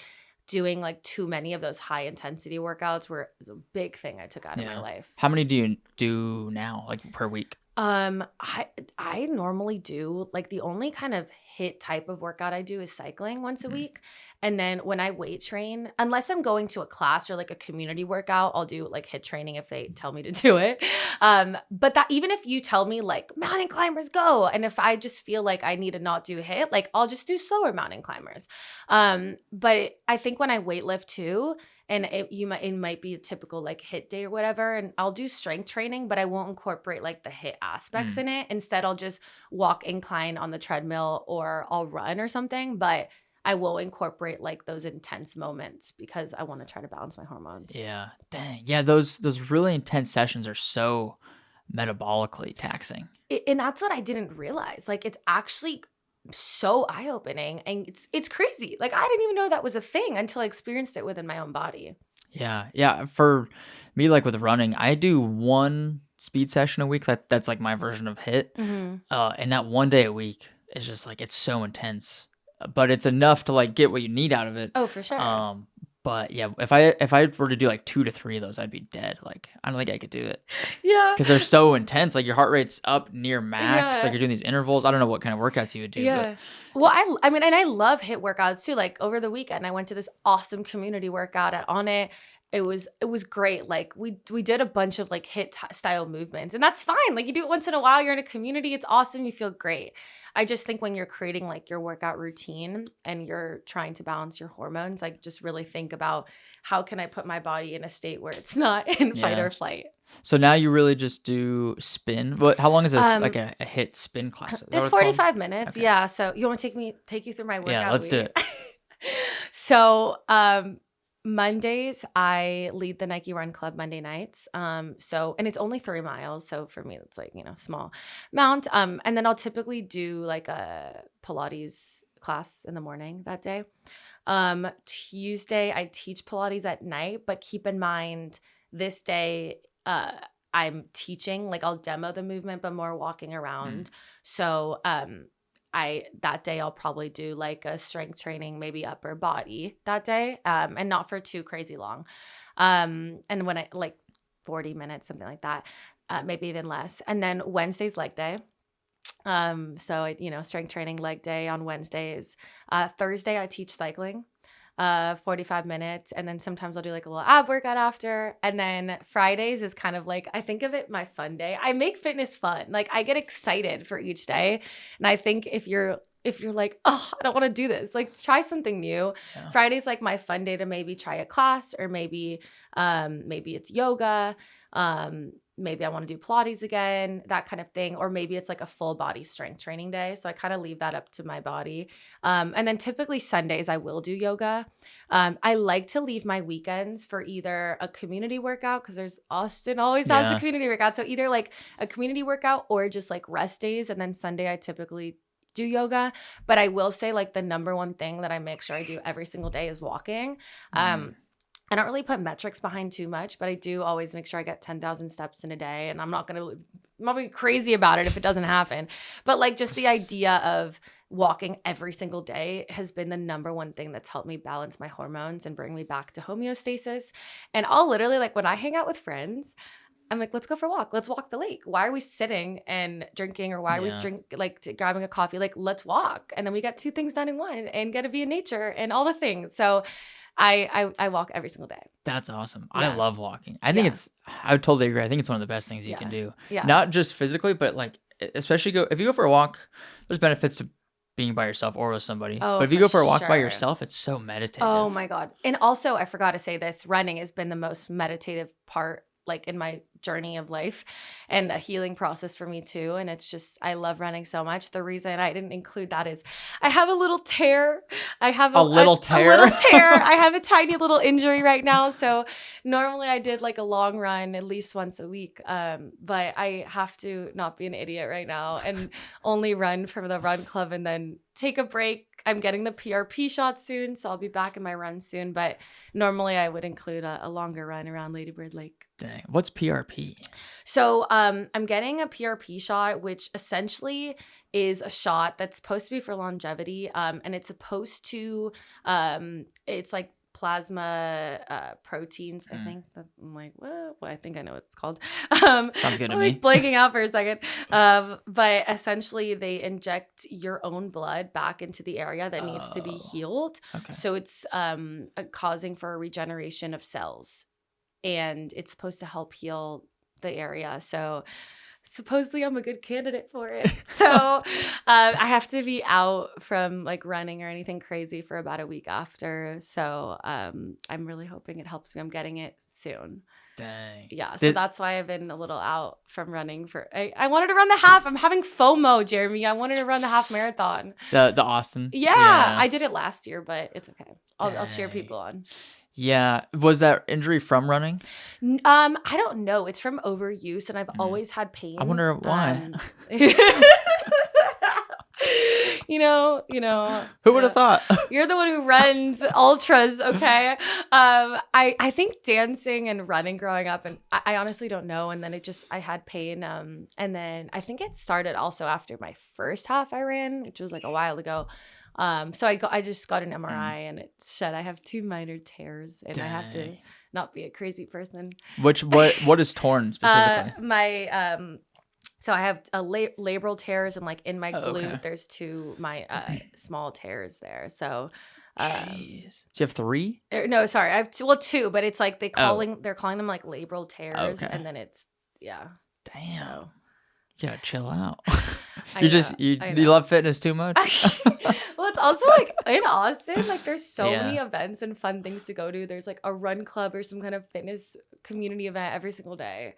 doing like too many of those high intensity workouts was a big thing I took out of my life. How many do you do now, like per week? I normally do like the only kind of HIIT type of workout I do is cycling once a week. And then when I weight train, unless I'm going to a class or like a community workout, I'll do like HIIT training if they tell me to do it. But that even if you tell me like mountain climbers go, and if I just feel like I need to not do HIIT, like I'll just do slower mountain climbers. But I think when I weight lift too, and it might be a typical like HIIT day or whatever, and I'll do strength training, but I won't incorporate like the HIIT aspects in it. Instead, I'll just walk incline on the treadmill or I'll run or something, but I will incorporate like those intense moments because I want to try to balance my hormones. Yeah, dang. Yeah, those really intense sessions are so metabolically taxing. And that's what I didn't realize. Like it's actually so eye-opening and it's crazy. Like I didn't even know that was a thing until I experienced it within my own body. Yeah. For me, like with running, I do one speed session a week. That's like my version of HIIT. And that one day a week is just like, it's so intense, but it's enough to like get what you need out of it. Oh, for sure. But yeah, if I were to do like 2 to 3 of those, I'd be dead. Like I don't think I could do it. Yeah, because they're so intense. Like your heart rate's up near max. Like you're doing these intervals. I don't know what kind of workouts you would do. Yeah. But. Well, I mean, and I love HIIT workouts too. Like over the weekend, I went to this awesome community workout at On It. It was great. Like we did a bunch of like HIIT style movements, and that's fine. Like you do it once in a while. You're in a community. It's awesome. You feel great. I just think when you're creating like your workout routine and you're trying to balance your hormones, like just really think about how can I put my body in a state where it's not in fight or flight. So now you really just do spin. How long is this like a HIIT spin class? It's 45 minutes. Okay. Yeah. So you want to take you through my workout? Yeah, let's do it. So Mondays, I lead the Nike Run Club Monday nights. And it's only 3 miles. So for me, it's like, small amount. And then I'll typically do like a Pilates class in the morning that day. Tuesday, I teach Pilates at night, but keep in mind this day, I'm teaching, like I'll demo the movement, but more walking around. So, that day I'll probably do like a strength training, maybe upper body that day, and not for too crazy long. And when I like 40 minutes, something like that, maybe even less. And then Wednesday's leg day. So strength training leg day on Wednesdays. Thursday I teach cycling, 45 minutes. And then sometimes I'll do like a little ab workout after. And then Fridays is kind of like, I think of it my fun day. I make fitness fun. Like I get excited for each day. And I think if you're like, oh, I don't want to do this, like try something new. Yeah. Friday's like my fun day to maybe try a class, or maybe it's yoga. Maybe I want to do Pilates again, that kind of thing. Or maybe it's like a full body strength training day. So I kind of leave that up to my body. And then typically Sundays I will do yoga. I like to leave my weekends for either a community workout, because Austin always has a community workout. So either like a community workout or just like rest days. And then Sunday I typically do yoga. But I will say like the number one thing that I make sure I do every single day is walking. I don't really put metrics behind too much, but I do always make sure I get 10,000 steps in a day. And I'm not going to be crazy about it if it doesn't happen. But like just the idea of walking every single day has been the number one thing that's helped me balance my hormones and bring me back to homeostasis. And I'll literally, like when I hang out with friends, I'm like, let's go for a walk. Let's walk the lake. Why are we sitting and drinking, or why are we grabbing a coffee? Like, let's walk. And then we got 2 things done in one, and get to be in nature and all the things. So I walk every single day. That's awesome. Yeah. I love walking. I think I would totally agree. I think it's one of the best things you can do. Yeah. Not just physically, but like, especially if you go for a walk, there's benefits to being by yourself or with somebody. Oh, but if you go for a walk by sure. yourself, it's so meditative. Oh my God. And also, I forgot to say this, running has been the most meditative part, like, in my journey of life, and a healing process for me too. And it's just, I love running so much. The reason I didn't include that is I have a little tear. I have a little tear. I have a tiny little injury right now. So normally I did like a long run at least once a week. But I have to not be an idiot right now and only run for the run club and then take a break. I'm getting the PRP shot soon, so I'll be back in my run soon. But normally I would include a longer run around Lady Bird Lake. Dang. What's PRP? So I'm getting a PRP shot, which essentially is a shot that's supposed to be for longevity. And it's supposed to, it's like plasma proteins, I think. I'm like, well, I think I know what it's called. Sounds good to I'm me. like blanking out for a second. But essentially they inject your own blood back into the area that needs to be healed. Okay. So it's causing for a regeneration of cells. And it's supposed to help heal the area. So supposedly I'm a good candidate for it. So I have to be out from like running or anything crazy for about a week after. So I'm really hoping it helps me. I'm getting it soon. Dang. Yeah. So that's why I've been a little out from running I wanted to run the half. I'm having FOMO, Jeremy. I wanted to run the half marathon. The Austin. Yeah. I did it last year, but it's okay. I'll cheer people on. Yeah. Was that injury from running? I don't know. It's from overuse, and I've always had pain. I wonder why. You know. Who would have thought? You're the one who runs ultras, okay? I think dancing and running growing up, and I honestly don't know. And then I had pain. And then I think it started also after my first half I ran, which was like a while ago. So I just got an MRI and it said I have 2 minor tears and I have to not be a crazy person. What is torn specifically? So I have a labral tears and like in my glute, okay. there's 2 small tears there. So, jeez. Do you have 3? No, sorry. I have 2, but it's like they're calling them like labral tears. Okay. And then it's, yeah. Damn. So. You gotta chill out. You love fitness too much. Well, it's also like in Austin, like there's so many events and fun things to go to. There's like a run club or some kind of fitness community event every single day,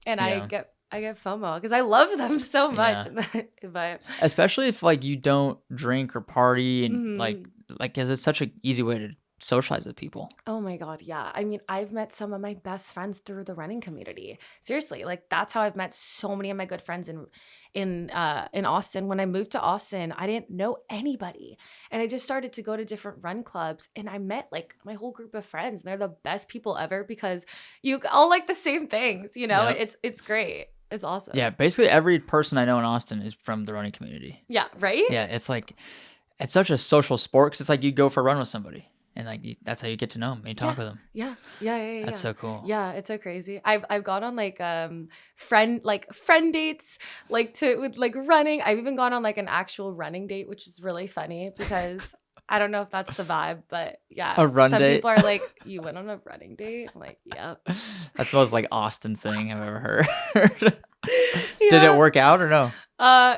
and I get FOMO because I love them so much. Yeah. But especially if like you don't drink or party and like because it's such an easy way to socialize with people. Oh my God, yeah. I mean, I've met some of my best friends through the running community. Seriously, like that's how I've met so many of my good friends in Austin. When I moved to Austin, I didn't know anybody, and I just started to go to different run clubs, and I met like my whole group of friends, and they're the best people ever because you all like the same things. You know, it's great. It's awesome. Yeah, basically every person I know in Austin is from the running community. Yeah, right? Yeah, it's like it's such a social sport because it's like you go for a run with somebody. And like that's how you get to know them. You talk with them. Yeah. That's so cool. Yeah, it's so crazy. I've gone on like friend dates with running. I've even gone on like an actual running date, which is really funny because I don't know if that's the vibe, but yeah. A run date. Some people are like, "You went on a running date?" I'm like, "Yep." That's the most like Austin thing I've ever heard. Did it work out or no?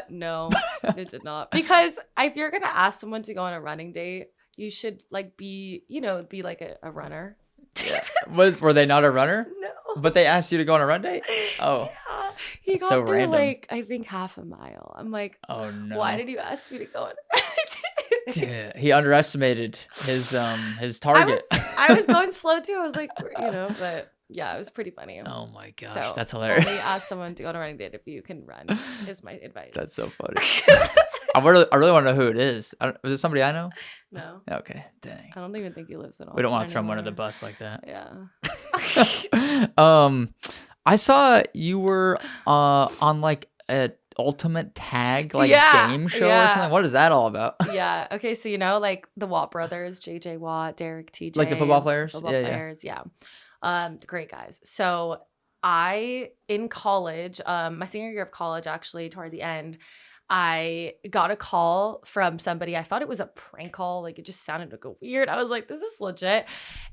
No, it did not. Because if you're gonna ask someone to go on a running date, you should like be like a runner. Yeah. Were they not a runner? No. But they asked you to go on a run date? Oh. Yeah. He got so through random. like I think half a mile. I'm like, oh no. Why did you ask me to go on a run date? Yeah, he underestimated his target. I was going slow too. I was like, but yeah, it was pretty funny. Oh my gosh, so that's hilarious. Only ask someone to go on a running date if you can run is my advice. That's so funny. I really want to know who it is. Was it somebody I know? No. Okay, dang. I don't even think he lives in Austin. We don't want to throw him anymore. under the bus like that. Yeah. I saw you were on like an ultimate tag game show or something. What is that all about? Yeah. Okay. So like the Watt brothers, JJ Watt, Derek TJ, like the football players. Yeah. Great guys. So in college, my senior year of college, actually, toward the end, I got a call from somebody. I thought it was a prank call. Like, it just sounded like weird. I was like, this is legit.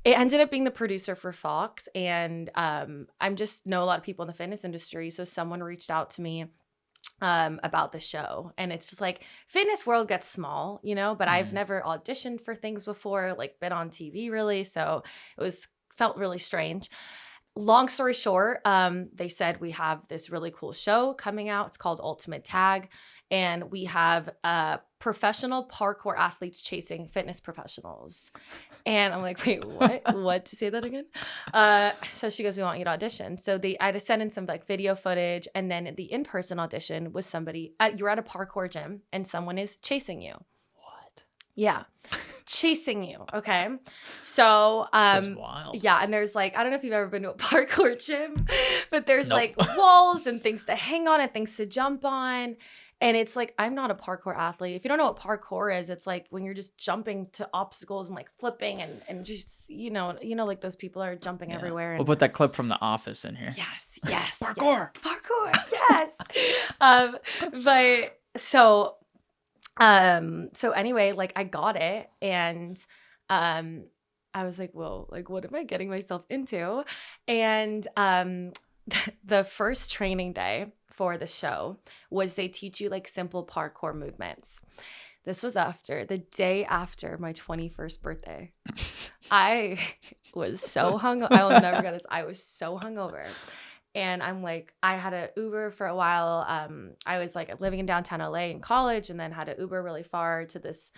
It ended up being the producer for Fox. And I just know a lot of people in the fitness industry. So someone reached out to me about the show. And it's just like, fitness world gets small, you know, but I've never auditioned for things before, like been on TV really. So it felt really strange. Long story short, they said, we have this really cool show coming out. It's called Ultimate Tag. And we have professional parkour athletes chasing fitness professionals. And I'm like, wait, what? What? To say that again? So she goes, we want you to audition. So I had to send in some like video footage. And then the in-person audition was somebody, you're at a parkour gym and someone is chasing you. What? Yeah. Chasing you. Okay. So, This is wild. yeah. And there's like, I don't know if you've ever been to a parkour gym, but there's like walls and things to hang on and things to jump on. And it's like, I'm not a parkour athlete. If you don't know what parkour is, it's like when you're just jumping to obstacles and like flipping and just, you know, like those people are jumping everywhere. And, we'll put that clip from The Office in here. Yes. Parkour. Yes, parkour. Yes. But so anyway, like I got it and I was like, whoa, like what am I getting myself into? And the first training day for the show was they teach you like simple parkour movements. This was the day after my 21st birthday. I was so hungover. I will never forget this. I was so hungover. And I'm like, I had an Uber for a while. I was like living in downtown LA in college and then had an Uber really far to this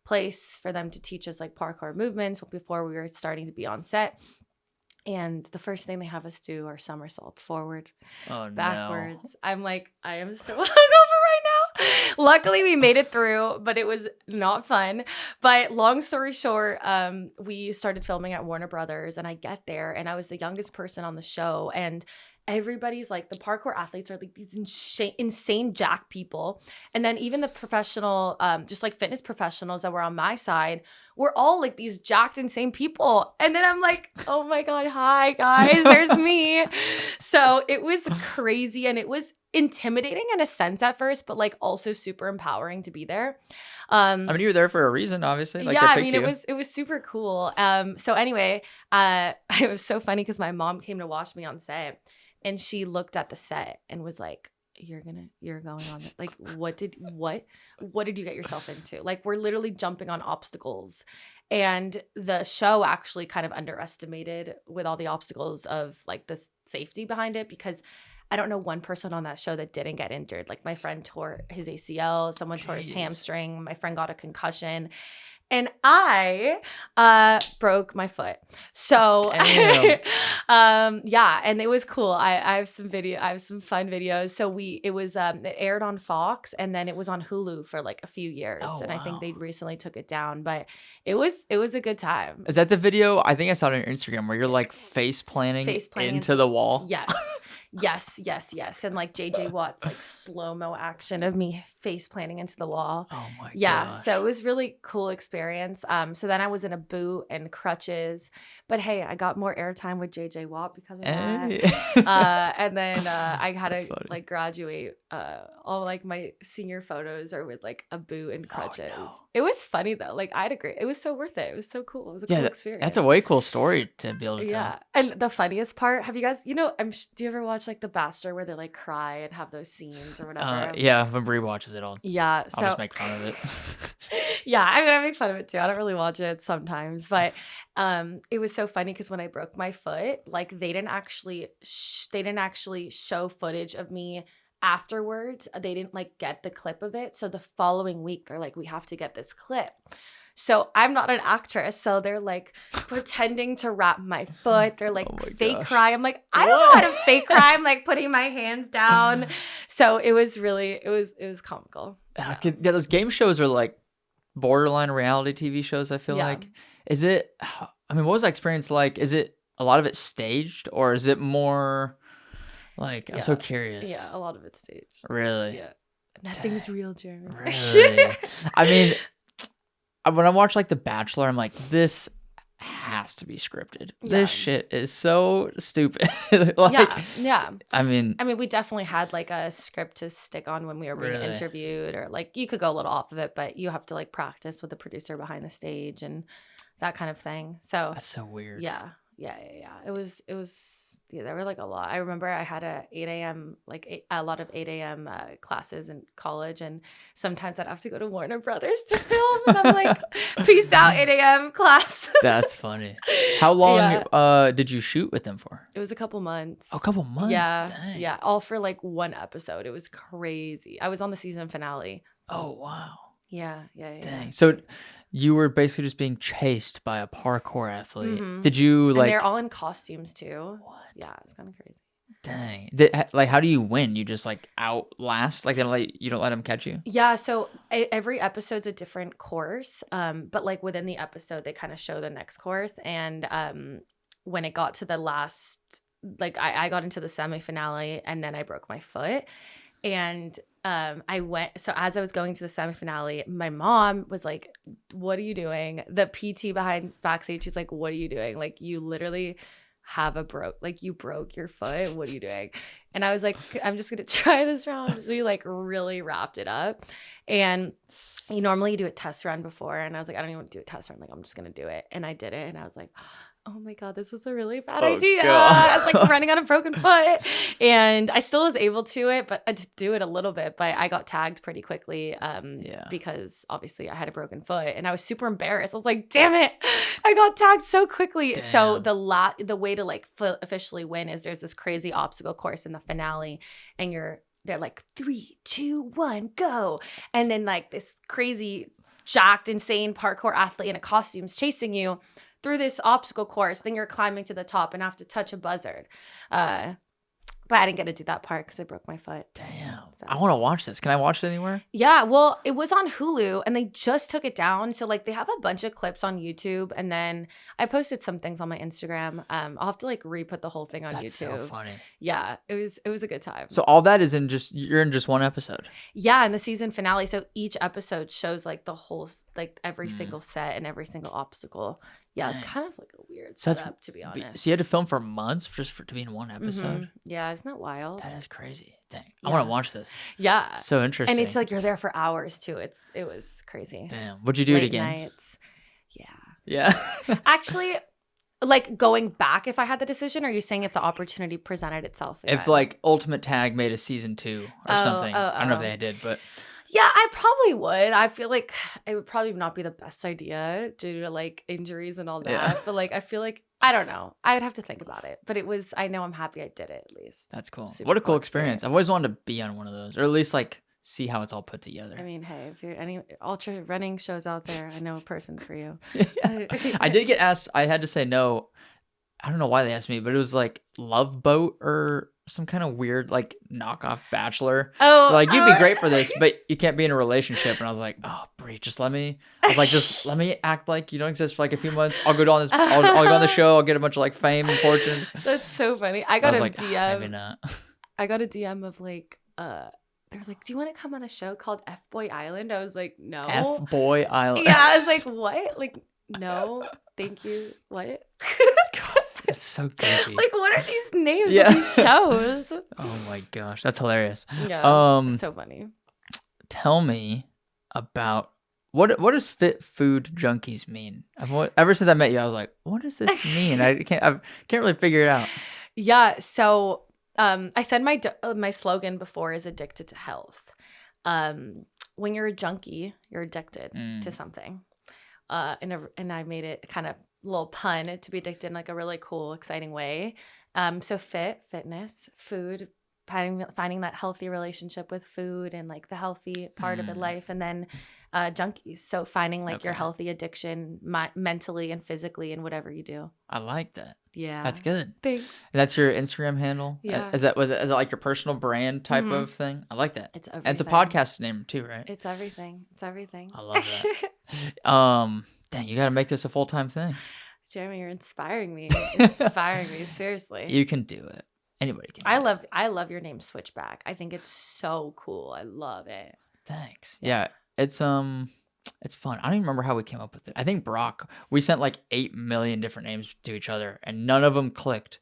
place for them to teach us like parkour movements before we were starting to be on set. And the first thing they have us do are somersaults forward, backwards. No. I'm like, I am so hungover right now. Luckily, we made it through, but it was not fun. But long story short, we started filming at Warner Brothers, and I get there, and I was the youngest person on the show, and everybody's like, the parkour athletes are like these insane jack people. And then even the professional, just like fitness professionals that were on my side, were all like these jacked, insane people. And then I'm like, oh my God, hi guys, there's me. So it was crazy and it was intimidating in a sense at first, but like also super empowering to be there. I mean, you were there for a reason, obviously. Like, yeah, I mean, it was super cool. So anyway, it was so funny because my mom came to watch me on set. And she looked at the set and was like, you're going on it. Like, what did you get yourself into? Like, we're literally jumping on obstacles. And the show actually kind of underestimated with all the obstacles of like the safety behind it, because I don't know one person on that show that didn't get injured. Like my friend tore his ACL, someone tore his hamstring, my friend got a concussion. And I broke my foot. So yeah, and it was cool. I have some fun videos. So it aired on Fox and then it was on Hulu for like a few years. And wow. I think they recently took it down, but it was a good time. Is that the video? I think I saw it on your Instagram where you're like face planting into the wall. Yes. And like JJ Watt's like slow-mo action of me face planting into the wall. Oh my god. Yeah. So it was really cool experience. So then I was in a boot and crutches. But hey, I got more airtime with JJ Watt because of that. And then I had to like graduate. All like my senior photos are with like a boot and crutches. Oh, no. It was funny though. Like I had a great. It was so worth it. It was so cool. It was a cool experience. That's a way cool story to be able to tell. Yeah. And the funniest part, have you guys, do you ever watch like The Bachelor where they like cry and have those scenes or whatever? Yeah, when Brie watches it all. Yeah. I'll just make fun of it. Yeah, I mean, I make fun of it too. I don't really watch it sometimes, but it was so funny because when I broke my foot, like they didn't actually show footage of me afterwards. They didn't like get the clip of it. So the following week, they're like, we have to get this clip. So I'm not an actress. So they're like pretending to wrap my foot. They're like fake cry. I'm like, I don't know how to fake cry. I'm like putting my hands down. So it was comical. Yeah, those game shows are like borderline reality TV shows, I feel like. Is it, I mean, what was that experience like? Is it a lot of it staged or is it more like, I'm so curious. Yeah, a lot of it's staged. Really? Yeah. Nothing's real, Jeremy. Really? I mean, when I watch like The Bachelor, I'm like, this has to be scripted. Yeah. This shit is so stupid. Like, Yeah. I mean, we definitely had like a script to stick on when we were being Really? interviewed, or like you could go a little off of it, but you have to like practice with the producer behind the stage and that kind of thing. So that's so weird. yeah. It was there were like a lot. I remember I had a lot of 8 a.m. Classes in college, and sometimes I'd have to go to Warner Brothers to film, and I'm like, peace out, 8 a.m. class. That's funny. How long Yeah. did you shoot with them for? It was a couple months. A couple months? Yeah. Dang. Yeah. All for like one episode. It was crazy. I was on the season finale. Oh, wow. Yeah. Dang. So you were basically just being chased by a parkour athlete. Mhm. Did you And like... they're all in costumes too. What? Yeah, it's kind of crazy. Dang. Like, how do you win? You just like outlast? Like, you don't let them catch you? Yeah, so every episode's a different course, but like within the episode, they kind of show the next course. And when it got to the last, like I got into the semifinale, and then I broke my foot. And so as I was going to the semifinale, my mom was like, what are you doing? The PT backstage, she's like, what are you doing? Like, you literally you broke your foot. What are you doing? And I was like, I'm just going to try this round. So we like really wrapped it up. And you normally do a test run before. And I was like, I don't even want to do a test run. Like, I'm just going to do it. And I did it. And I was like, oh my God, this was a really bad idea. God. I was like running on a broken foot, and I still was able to do it a little bit, but I got tagged pretty quickly because obviously I had a broken foot, and I was super embarrassed. I was like, damn it, I got tagged so quickly. Damn. So the way to like officially win is there's this crazy obstacle course in the finale, and they're like 3, 2, 1, go. And then like this crazy jacked, insane parkour athlete in a costume's chasing you through this obstacle course. Then you're climbing to the top and have to touch a buzzard. But I didn't get to do that part because I broke my foot. Damn. So. I want to watch this. Can I watch it anywhere? Yeah, well, it was on Hulu and they just took it down. So like they have a bunch of clips on YouTube, and then I posted some things on my Instagram. I'll have to like re-put the whole thing on That's YouTube. so funny. Yeah, it was a good time. So all that is you're in just one episode. Yeah, in the season finale. So each episode shows like the whole, like every single set and every single obstacle. Yeah, it's kind of like a weird setup, to be honest. So you had to film for months to be in one episode? Mm-hmm. Yeah, isn't that wild? That is crazy. Dang. Yeah. I want to watch this. Yeah. So interesting. And it's like you're there for hours too. It was crazy. Damn. Would you do Late it again? Nights. Yeah. Yeah. Actually, like going back, if I had the decision, or are you saying if the opportunity presented itself again? If like Ultimate Tag made a season 2 or something. I don't know if they did, but... Yeah, I probably would. I feel like it would probably not be the best idea due to like injuries and all that. Yeah. But like, I feel like, I don't know. I would have to think about it. But I know I'm happy I did it at least. That's cool. Super What a cool cool experience. I've always wanted to be on one of those, or at least like see how it's all put together. I mean, hey, if you're any ultra running shows out there, I know a person for you. I did get asked, I had to say no. I don't know why they asked me, but it was like Love Boat or some kind of weird like knockoff Bachelor. Oh, like you'd be great for this, but you can't be in a relationship. And I was like, oh, Brie, just let me act like you don't exist for like a few months. I'll go on this. I'll go on the show. I'll get a bunch of like fame and fortune. That's so funny. I got a like, DM. Maybe not. I got a DM of like, there was like, do you want to come on a show called F Boy Island? I was like, no. F Boy Island. Yeah, I was like, what? Like, no, thank you. What? God, that's so goofy. Like, what are these names of these shows? Oh my gosh, that's hilarious. Yeah, so funny. Tell me about what does Fit Food Junkies mean? Ever since I met you, I was like, what does this mean? I can't really figure it out. Yeah, so I said my slogan before is addicted to health. When you're a junkie, you're addicted to something. And I made it kind of a little pun to be addicted in like a really cool, exciting way. So fitness, food, finding that healthy relationship with food and like the healthy part of life, and then junkies. So finding like your healthy addiction mentally and physically in whatever you do. I like that. Yeah, that's good. Thanks. That's your Instagram handle? Yeah. Is it like your personal brand type of thing? I like that. It's everything. And it's a podcast name too, right? It's everything. It's everything. I love that. Dang, you got to make this a full-time thing. Jeremy, you're inspiring me. Seriously. You can do it. Anybody can. I love your name Switchback. I think it's so cool. I love it. Thanks. Yeah, it's It's fun. I don't even remember how we came up with it. I think Brock, we sent like 8 million different names to each other and none of them clicked.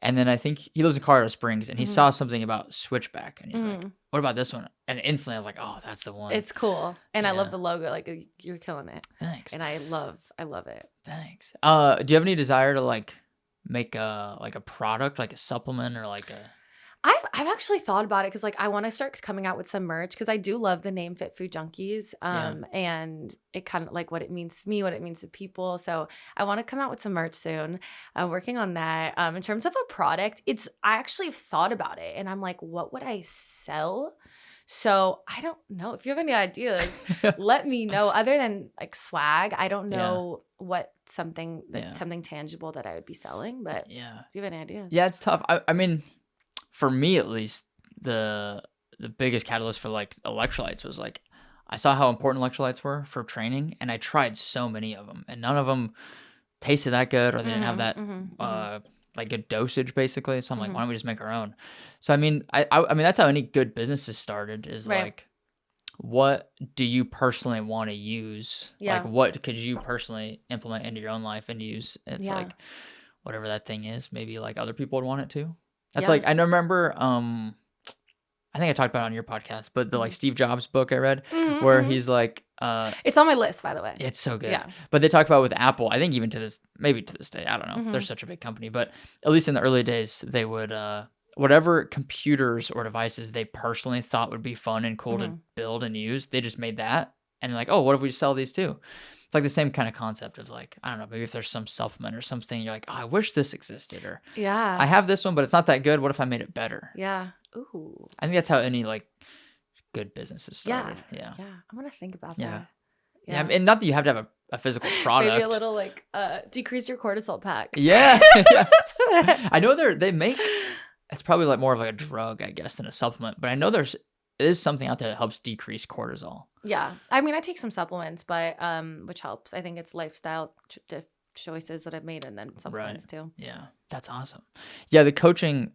And then I think he lives in Colorado Springs and he saw something about Switchback and he's like, what about this one? And instantly I was like, oh, that's the one. It's cool. And I love the logo. Like you're killing it. Thanks. And I love it. Thanks. Do you have any desire to like make a product, like a supplement or like a... I've actually thought about it because like I want to start coming out with some merch because I do love the name Fit Food Junkies and it kind of like what it means to me, what it means to people. So I want to come out with some merch soon. I'm working on that. In terms of a product, I actually have thought about it and I'm like, what would I sell? So I don't know. If you have any ideas, let me know. Other than like swag, I don't know what something tangible that I would be selling. But if you have any ideas, it's tough. I mean. For me, at least, the biggest catalyst for like electrolytes was like I saw how important electrolytes were for training, and I tried so many of them, and none of them tasted that good, or they didn't have that like good dosage, basically. So I'm like, why don't we just make our own? So I mean, I mean that's how any good business is started. Is like, what do you personally want to use? Like, what could you personally implement into your own life and use? It's like whatever that thing is. Maybe like other people would want it too. That's like, I remember, I think I talked about it on your podcast, but the like Steve Jobs book I read where he's like, it's on my list, by the way. It's so good. Yeah. But they talk about with Apple, I think even to this day, I don't know. They're such a big company, but at least in the early days, they would, whatever computers or devices they personally thought would be fun and cool to build and use, they just made that. And they're like, oh, what if we sell these too? It's like the same kind of concept of like, I don't know, maybe if there's some supplement or something, you're like, oh, I wish this existed, or I have this one, but it's not that good. What if I made it better? Yeah. Ooh. I think that's how any like good businesses started. Yeah. I'm gonna think about that. Yeah. And not that you have to have a physical product. Maybe a little like decrease your cortisol pack. Yeah. I know they make. It's probably like more of like a drug, I guess, than a supplement. But I know there is something out there that helps decrease cortisol. Yeah. I mean, I take some supplements, but which helps. I think it's lifestyle choices that I've made and then supplements too. Yeah. That's awesome. Yeah. The coaching,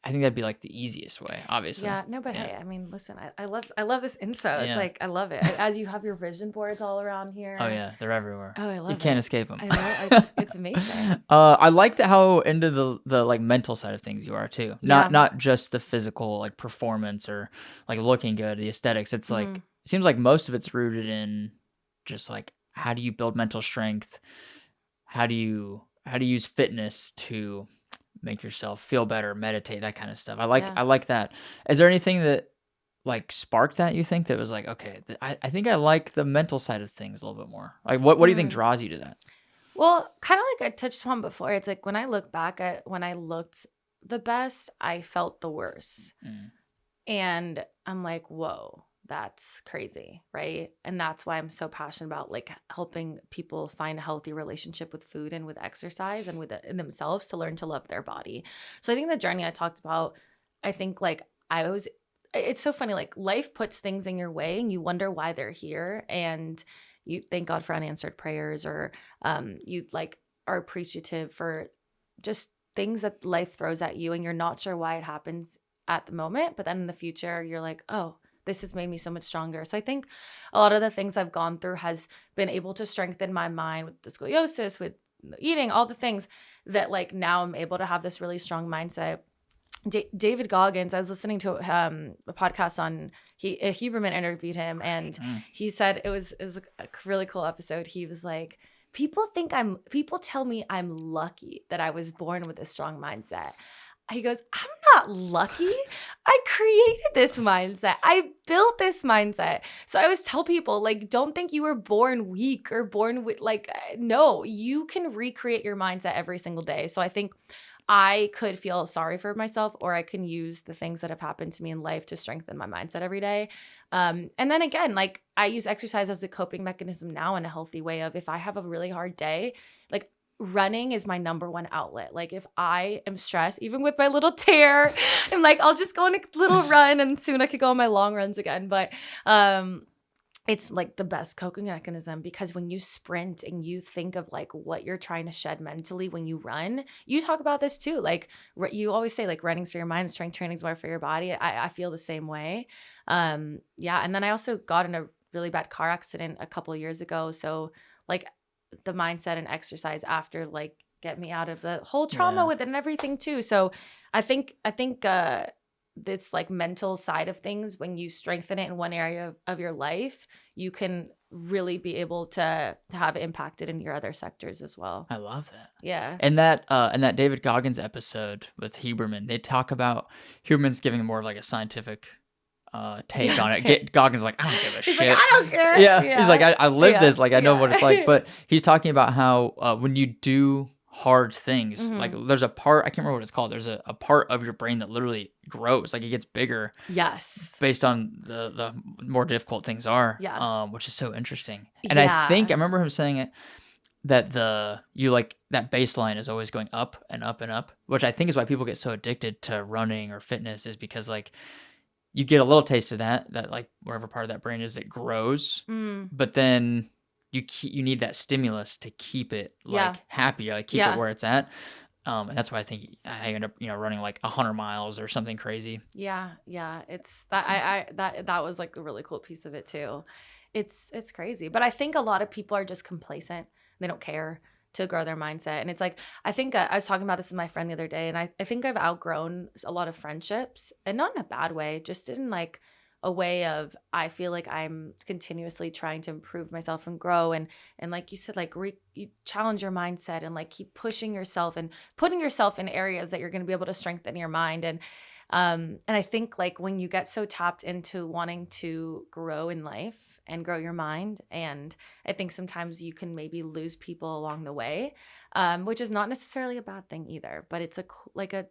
I think that'd be like the easiest way, obviously. Yeah. No, but hey, I mean, listen, I love this info. It's like, I love it. As you have your vision boards all around here. Oh yeah. They're everywhere. Oh, I love it. You can't escape them. I know. It's amazing. I like how into the like mental side of things you are too. Not just the physical like performance or like looking good, the aesthetics. It's like, it seems like most of it's rooted in just like, how do you build mental strength? How do you use fitness to make yourself feel better, meditate, that kind of stuff. I like that. Is there anything that like sparked that you think that was like, okay, I think I like the mental side of things a little bit more? Like what do you think draws you to that? Well, kind of like I touched upon before, it's like when I look back at when I looked the best, I felt the worst. And I'm like, whoa, that's crazy, right? And that's why I'm so passionate about like helping people find a healthy relationship with food and with exercise and with in themselves to learn to love their body. So I think the journey I talked about, I think like it's so funny, like life puts things in your way and you wonder why they're here, and you thank God for unanswered prayers, or you like are appreciative for just things that life throws at you and you're not sure why it happens at the moment, but then in the future you're like, oh, this has made me so much stronger. So I think a lot of the things I've gone through has been able to strengthen my mind with the scoliosis, with eating, all the things that like now I'm able to have this really strong mindset. David Goggins, I was listening to a podcast on, Huberman interviewed him, and he said it was a really cool episode. He was like, people tell me I'm lucky that I was born with a strong mindset. He goes, I'm not lucky. I created this mindset. I built this mindset. So I always tell people, like, don't think you were born weak or born with, like, no, you can recreate your mindset every single day. So I think I could feel sorry for myself, or I can use the things that have happened to me in life to strengthen my mindset every day. And then again, like I use exercise as a coping mechanism now in a healthy way of if I have a really hard day, like running is my number one outlet. Like if I am stressed, even with my little tear, I'm like, I'll just go on a little run and soon I could go on my long runs again. But it's like the best coping mechanism, because when you sprint and you think of like what you're trying to shed mentally when you run, you talk about this too. Like you always say like running's for your mind, strength training's more for your body. I feel the same way. And then I also got in a really bad car accident a couple years ago. So like the mindset and exercise after like get me out of the whole trauma with it and everything too. So I think this like mental side of things, when you strengthen it in one area of your life, you can really be able to have it impacted in your other sectors as well. I love that. Yeah. And that David Goggins episode with Huberman, they talk about Huberman's giving more of like a scientific take on it. Goggins is like, I don't give a He's shit. like, I don't care. Yeah. He's like, I live this. Like, I know what it's like. Yeah. But he's talking about how when you do hard things, like there's a part, I can't remember what it's called. There's a part of your brain that literally grows. Like it gets bigger. Yes. Based on the more difficult things are. Yeah. Which is so interesting. And I remember him saying it, that that baseline is always going up and up and up, which I think is why people get so addicted to running or fitness, is because like you get a little taste of that like wherever part of that brain is, it grows, but then you need that stimulus to keep it like happy, like keep it where it's at. And that's why I think I end up, running like 100 miles or something crazy. Yeah. It's that that was like a really cool piece of it too. It's crazy, but I think a lot of people are just complacent. They don't care to grow their mindset. And it's like, I think I was talking about this with my friend the other day, and I think I've outgrown a lot of friendships, and not in a bad way, just in like a way of, I feel like I'm continuously trying to improve myself and grow. And like you said, like you challenge your mindset and like keep pushing yourself and putting yourself in areas that you're going to be able to strengthen your mind. And I think like when you get so tapped into wanting to grow in life and grow your mind, and I think sometimes you can maybe lose people along the way, which is not necessarily a bad thing either, but it's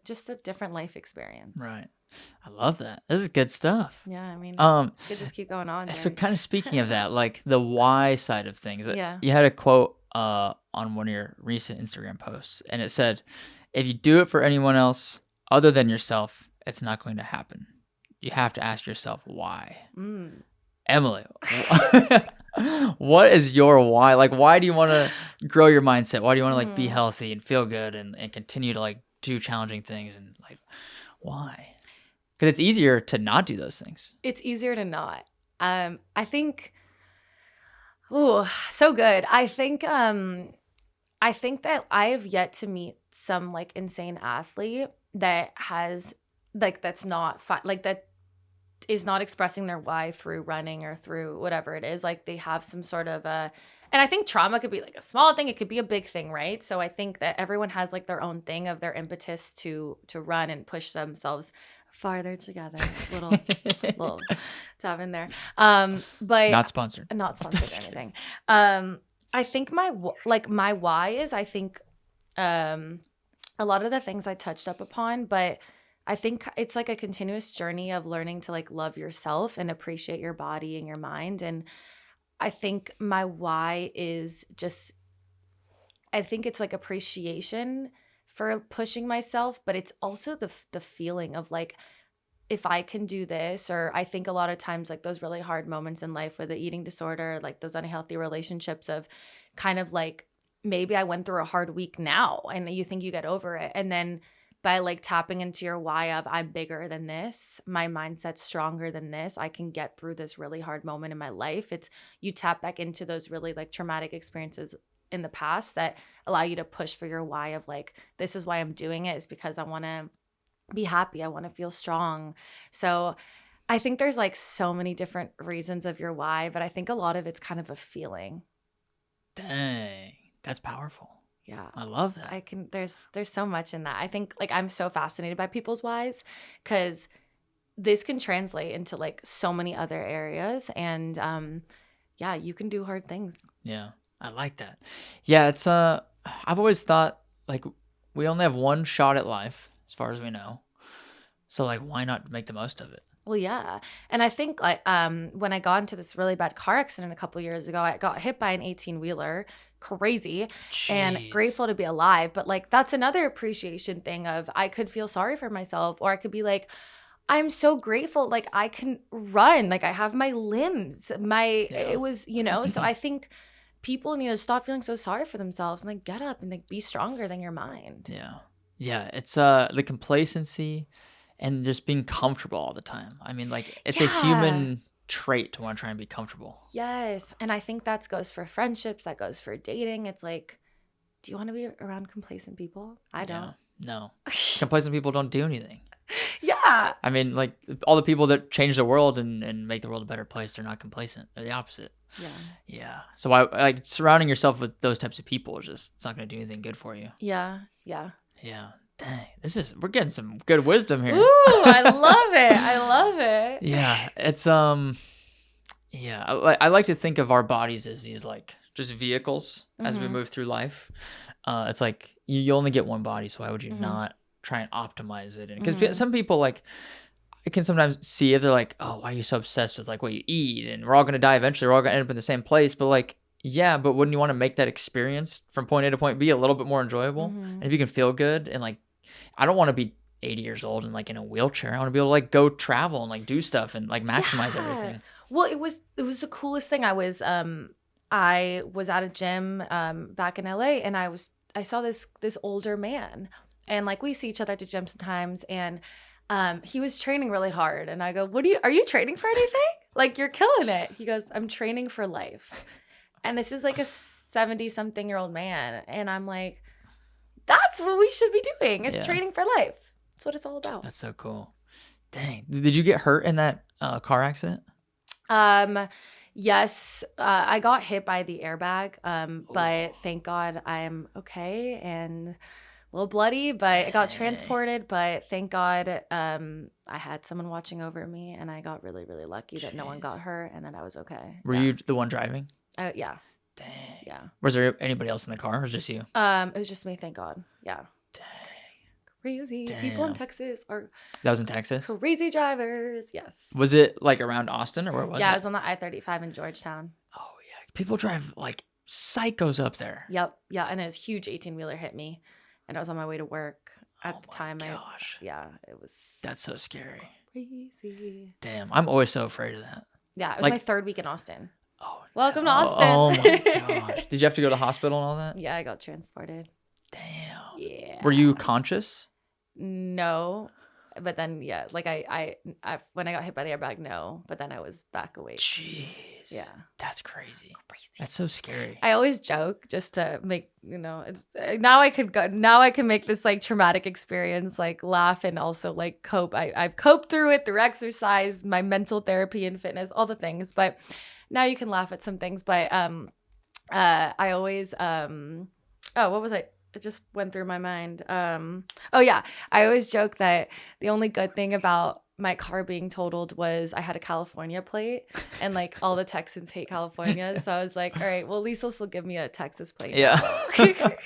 just a different life experience. Right. I love that. This is good stuff. Yeah, I mean, could just keep going on. So kind of speaking of that, like the why side of things, Yeah. you had a quote on one of your recent Instagram posts, and it said, if you do it for anyone else other than yourself, it's not going to happen. You have to ask yourself why. Emily, what is your why? Like, why do you want to grow your mindset? Why do you want to like be healthy and feel good and continue to like do challenging things, and like, why? Because it's easier to not do those things. It's easier to not. I think, so good. I think that I have yet to meet some like insane athlete that has like, that's not like that is not expressing their why through running or through whatever it is. Like they have some sort of and I think trauma could be like a small thing, it could be a big thing, right? So I think that everyone has like their own thing of their impetus to run and push themselves farther together. Little tap in there. But not sponsored or anything. I think my why is, I think a lot of the things I touched up upon, but I think it's like a continuous journey of learning to like love yourself and appreciate your body and your mind. And I think my why is just, I think it's like appreciation for pushing myself, but it's also the feeling of like, if I can do this, or I think a lot of times like those really hard moments in life with the eating disorder, like those unhealthy relationships of kind of like, maybe I went through a hard week now and you think you get over it. And then by like tapping into your why of, I'm bigger than this, my mindset's stronger than this, I can get through this really hard moment in my life. It's, you tap back into those really like traumatic experiences in the past that allow you to push for your why of like, this is why I'm doing it, is because I want to be happy, I want to feel strong. So I think there's like so many different reasons of your why, but I think a lot of it's kind of a feeling. Dang, that's powerful. Yeah. I love that. There's so much in that. I think like I'm so fascinated by people's whys, because this can translate into like so many other areas, and yeah, you can do hard things. Yeah. I like that. Yeah, it's I've always thought like we only have one shot at life as far as we know. So like, why not make the most of it? Well, yeah. And I think like when I got into this really bad car accident a couple years ago, I got hit by an 18-wheeler. Crazy. Jeez. And grateful to be alive. But like, that's another appreciation thing of, I could feel sorry for myself, or I could be like, I'm so grateful. Like I can run, like I have my limbs, it was, so I think people need to stop feeling so sorry for themselves and like get up and like be stronger than your mind. Yeah. Yeah. It's the complacency and just being comfortable all the time. I mean, like it's a human trait to want to try and be comfortable. Yes. And I think that goes for friendships. That goes for dating. It's like, do you want to be around complacent people? I don't. No. Complacent people don't do anything. Yeah. I mean, like, all the people that change the world and make the world a better place, they're not complacent. They're the opposite. Yeah. Yeah. So I like surrounding yourself with those types of people is just, it's not going to do anything good for you. Yeah. Yeah. Yeah. Dang. We're getting some good wisdom here. Ooh, I love it. I love it. Yeah. It's, yeah. I like to think of our bodies as these, like, just vehicles as we move through life. It's like you only get one body, so why would you not try and optimize it? Because some people, like, I can sometimes see if they're like, oh, why are you so obsessed with like what you eat? And we're all going to die eventually. We're all going to end up in the same place. But like, yeah, but wouldn't you want to make that experience from point A to point B a little bit more enjoyable? And if you can feel good and like, I don't want to be 80 years old and like in a wheelchair. I want to be able to like go travel and like do stuff and like maximize everything. Well, it was the coolest thing. I was at a gym back in LA, and I saw this older man, and like we see each other at the gym sometimes, and he was training really hard, and I go, are you training for anything? Like, you're killing it. He goes, I'm training for life. And this is like a 70-something-year-old man, and I'm like, that's what we should be doing, is training for life. That's what it's all about. That's so cool. Dang. Did you get hurt in that car accident? Yes, I got hit by the airbag, but thank God I'm okay and a little bloody, but I got transported, but thank God I had someone watching over me, and I got really, really lucky that no one got hurt and that I was okay. Were you the one driving? Yeah. Dang. Yeah. Was there anybody else in the car or was it just you? It was just me, thank God. Yeah. Dang. Crazy. Damn. People in Texas are That was in Texas? crazy drivers. Yes. Was it like around Austin or where was it? Yeah, I was on the I-35 in Georgetown. Oh, yeah. People drive like psychos up there. Yep. Yeah. And a huge 18-wheeler hit me, and I was on my way to work at the time. Gosh. It was. That's so scary. Crazy. Damn. I'm always so afraid of that. Yeah. It was Like- my third week in Austin. Oh, Welcome to Austin. Oh, my gosh. Did you have to go to the hospital and all that? Yeah, I got transported. Damn. Yeah. Were you conscious? No. But then, yeah, like I when I got hit by the airbag, no. But then I was back awake. Jeez. Yeah. That's crazy. That's so scary. I always joke just to make, it's now I can make this like traumatic experience like laugh and also like cope. I've coped through it through exercise, my mental therapy and fitness, all the things. But now you can laugh at some things. But I always what was I? It just went through my mind. Oh yeah, I always joke that the only good thing about my car being totaled was I had a California plate, and like all the Texans hate California, so I was like, all right, well at least this will give me a Texas plate. Yeah.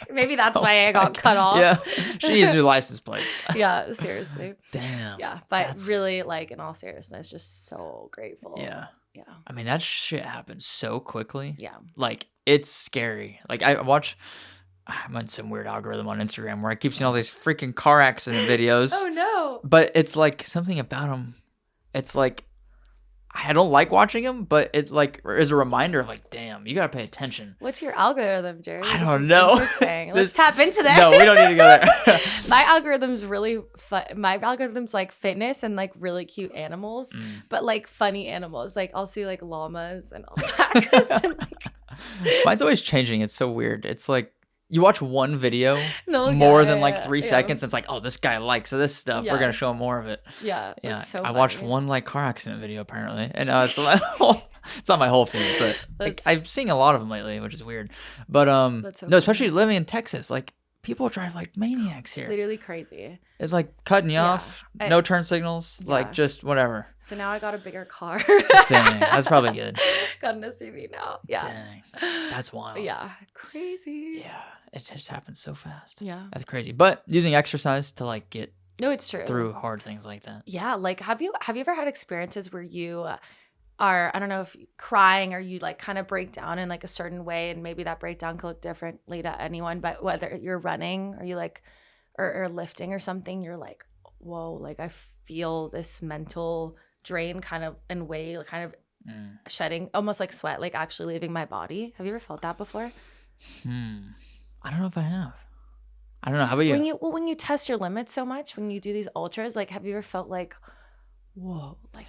Maybe that's why I got cut off. Yeah. She needs new license plates. Yeah, seriously. Damn. Yeah, but really, like in all seriousness, just so grateful. Yeah. Yeah. I mean, that shit happens so quickly. Yeah. Like, it's scary. Like, I'm on some weird algorithm on Instagram where I keep seeing all these freaking car accident videos. Oh, no. But it's like something about them. It's like, I don't like watching them, but it like is a reminder of like, damn, you got to pay attention. What's your algorithm, Jerry? I don't know. Interesting. Let's tap into that. No, we don't need to go there. My algorithm's really fun. My algorithm's like fitness and like really cute animals, but like funny animals. Like I'll see like llamas and alpacas. And, like... Mine's always changing. It's so weird. It's like, you watch one video more than like 3 seconds. It's like, oh, this guy likes this stuff. Yeah. We're going to show him more of it. Yeah. Yeah. So I watched one like car accident video apparently. And it's not my whole feed, but like, I've seen a lot of them lately, which is weird. But no, especially living in Texas, like people drive like maniacs here. Literally crazy. It's like cutting you off, no turn signals, like just whatever. So now I got a bigger car. Dang, that's probably good. Got an SUV now. Yeah. Dang, that's wild. Yeah. Crazy. Yeah. It just happens so fast. Yeah. That's crazy. But using exercise to like get it's true. through hard things like that. Yeah. Like, have you ever had experiences where you are, I don't know if crying or you like kind of break down in like a certain way, and maybe that breakdown could look differently to anyone, but whether you're running or you like, or lifting or something, you're like, whoa, like I feel this mental drain kind of in way, kind of shedding, almost like sweat, like actually leaving my body. Have you ever felt that before? I don't know if I have. I don't know. How about you? When you test your limits so much, when you do these ultras, like have you ever felt like, whoa, like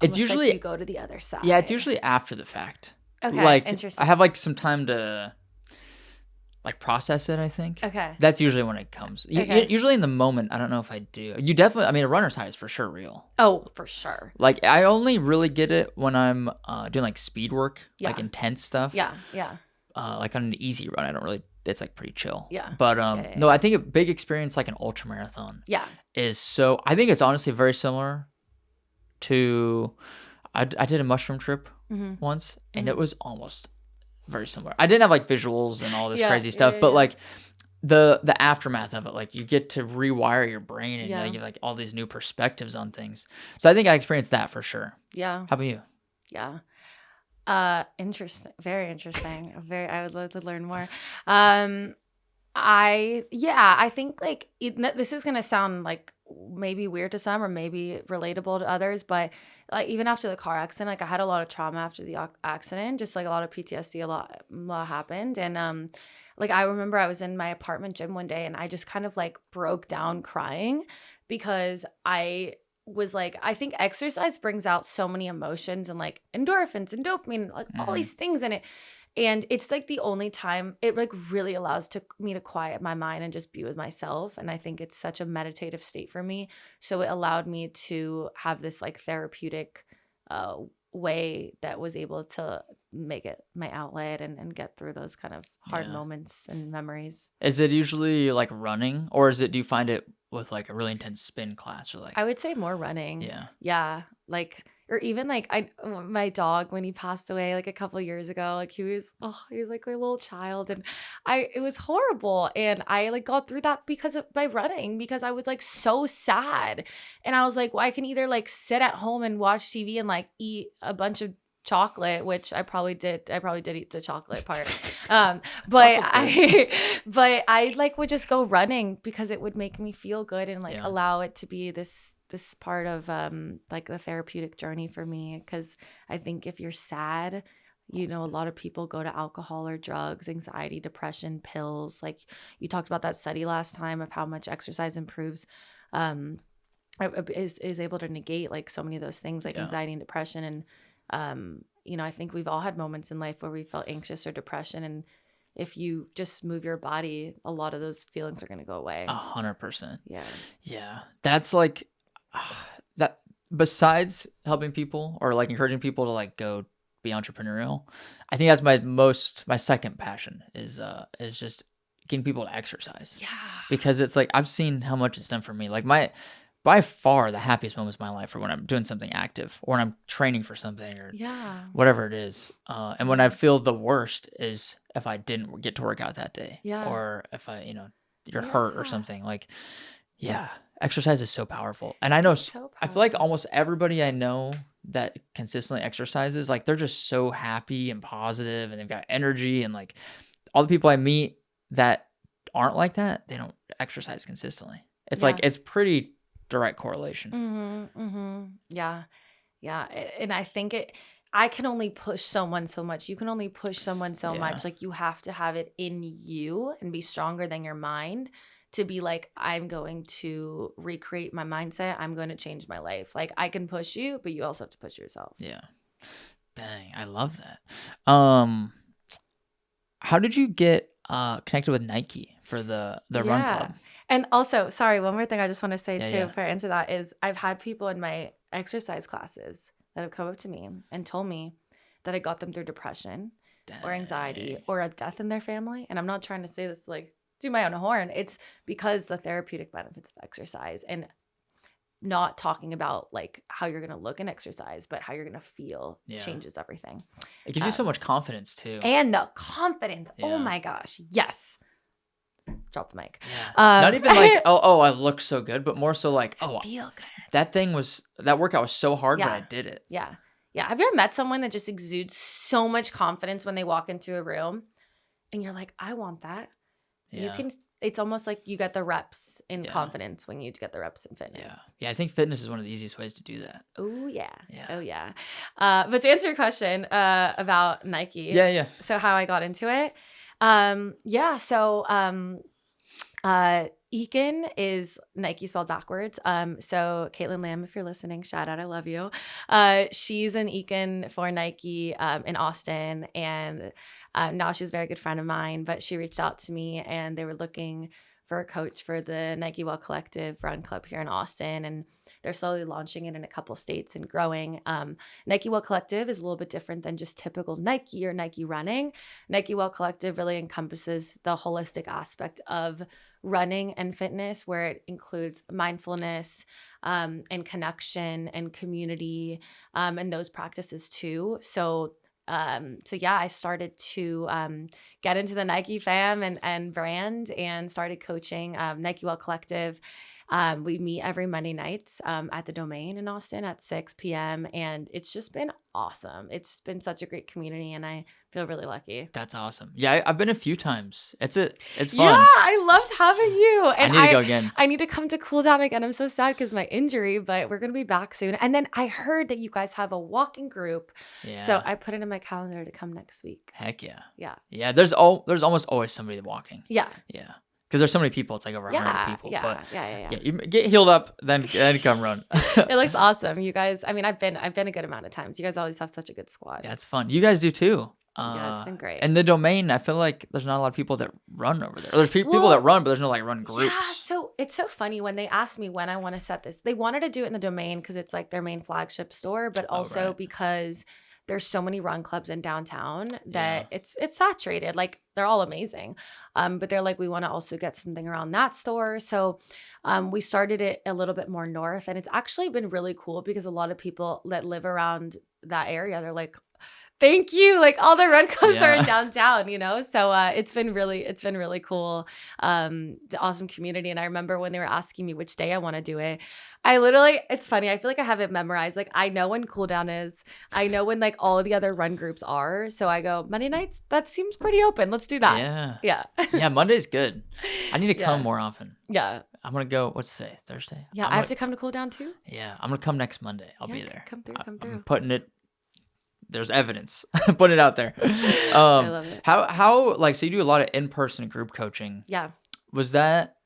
Almost usually like you go to the other side. Yeah, it's usually after the fact. Okay, Like interesting. I have like some time to like process it, I think. Okay. That's usually when it comes. Okay. Usually in the moment, I don't know if I do. You definitely, I mean, a runner's high is for sure real. Oh, for sure. Like I only really get it when I'm doing like speed work, like Yeah. intense stuff. Yeah, yeah. Like on an easy run, I don't really. It's like pretty chill. Yeah. But Yeah. no, I think a big experience like an ultra marathon. Yeah. Is so. I think it's honestly very similar to. I did a mushroom trip once, and it was almost very similar. I didn't have like visuals and all this crazy stuff, but like the aftermath of it, like you get to rewire your brain and you get like all these new perspectives on things. So I think I experienced that for sure. Yeah. How about you? Yeah. Interesting. Very interesting. I would love to learn more. I think like this is gonna sound like maybe weird to some or maybe relatable to others, but like even after the car accident, like I had a lot of trauma after the accident, just like a lot of PTSD, a lot happened. And like I remember I was in my apartment gym one day and I just kind of like broke down crying because I was like, I think exercise brings out so many emotions and like endorphins and dopamine, like all these things in it. And it's like the only time it like really allows me to quiet my mind and just be with myself. And I think it's such a meditative state for me. So it allowed me to have this like therapeutic way that was able to make it my outlet and get through those kind of hard moments and memories. Is it usually like running, or do you find it with like a really intense spin class, or like? I would say more running. Yeah. Like, or even like my dog, when he passed away like a couple years ago, like he was like a little child, and it was horrible, and I like got through that by running, because I was like so sad, and I was like, well, I can either like sit at home and watch TV and like eat a bunch of chocolate, which I probably did eat the chocolate part, but I like would just go running because it would make me feel good and like allow it to be this part of like the therapeutic journey for me. Because I think if you're sad, a lot of people go to alcohol or drugs, anxiety, depression, pills. Like you talked about that study last time of how much exercise improves is able to negate like so many of those things, like anxiety and depression. And I think we've all had moments in life where we felt anxious or depression, and if you just move your body, a lot of those feelings are going to go away. 100%. Yeah. That's like that. Besides helping people or like encouraging people to like go be entrepreneurial, I think that's my second passion is just getting people to exercise. Yeah. Because it's like I've seen how much it's done for me. Like by far the happiest moments of my life are when I'm doing something active or when I'm training for something or whatever it is. And when I feel the worst is if I didn't get to work out that day or if you're hurt or something. Like, exercise is so powerful. And I know, I feel like almost everybody I know that consistently exercises, like they're just so happy and positive and they've got energy, and like all the people I meet that aren't like that, they don't exercise consistently. It's like, it's pretty direct correlation. Yeah. And I think I can only push someone so much. You can only push someone so much. Like you have to have it in you and be stronger than your mind to be like, I'm going to recreate my mindset. I'm going to change my life. Like I can push you, but you also have to push yourself. Yeah. Dang, I love that. How did you get connected with Nike for the run club? And also, sorry, one more thing I just want to say before I answer that is I've had people in my exercise classes that have come up to me and told me that I got them through depression or anxiety or a death in their family. And I'm not trying to say this to like do my own horn. It's because the therapeutic benefits of exercise, and not talking about like how you're going to look in exercise, but how you're going to feel changes everything. It gives you so much confidence too. And the confidence. Yeah. Oh my gosh. Yes. Drop the mic. Yeah. Not even like, oh, I look so good, but more so like, I feel good. That workout was so hard, but I did it. Yeah. Have you ever met someone that just exudes so much confidence when they walk into a room and you're like, I want that? Yeah. It's almost like you get the reps in confidence when you get the reps in fitness. Yeah. I think fitness is one of the easiest ways to do that. Oh yeah. Oh yeah. But to answer your question about Nike. Yeah. So how I got into it. Ekin is Nike spelled backwards. So Caitlin Lamb, if you're listening, shout out, I love you. She's an Ekin for Nike in Austin, and now she's a very good friend of mine. But she reached out to me, and they were looking for a coach for the Nike Well Collective Run Club here in Austin, and they're slowly launching it in a couple states and growing. Nike Well Collective is a little bit different than just typical Nike or Nike running. Nike Well Collective really encompasses the holistic aspect of running and fitness, where it includes mindfulness and connection and community and those practices too. So yeah, I started to get into the Nike fam and brand, and started coaching Nike Well Collective. We meet every Monday nights at the Domain in Austin at 6 p.m. And it's just been awesome. It's been such a great community, and I feel really lucky. That's awesome. Yeah, I've been a few times. It's fun. Yeah, I loved having you. And I need to go again. I need to come to cool down again. I'm so sad because my injury, but we're going to be back soon. And then I heard that you guys have a walking group. Yeah. So I put it in my calendar to come next week. Heck yeah. Yeah. Yeah, there's almost always somebody walking. Yeah. Yeah. Because there's so many people, it's like over 100 people. Yeah. You get healed up, then come run. It looks awesome. You guys, I mean, I've been a good amount of times. You guys always have such a good squad. Yeah, it's fun. You guys do too. Yeah, it's been great. And the Domain, I feel like there's not a lot of people that run over there. There's people that run, but there's no like run groups. Yeah, so it's so funny when they asked me when I want to set this. They wanted to do it in the Domain because it's like their main flagship store, but also because there's so many run clubs in downtown that it's saturated. Like, they're all amazing. But they're like, we want to also get something around that store. So we started it a little bit more north, and it's actually been really cool because a lot of people that live around that area, they're like, thank you. Like, all the run clubs are in downtown, you know? So it's been really cool. The awesome community. And I remember when they were asking me which day I want to do it, it's funny. I feel like I have it memorized. Like, I know when cool down is. I know when like all the other run groups are. So I go, Monday nights, that seems pretty open. Let's do that. Yeah. Yeah. Monday's good. I need to come more often. Yeah. I'm going to go, what's today? Thursday? Yeah. I have to come to cool down too. Yeah. I'm going to come next Monday. I'll be there. Come through. I'm putting it. There's evidence. Put it out there. I love it. How like, so you do a lot of in-person group coaching. Yeah. Was that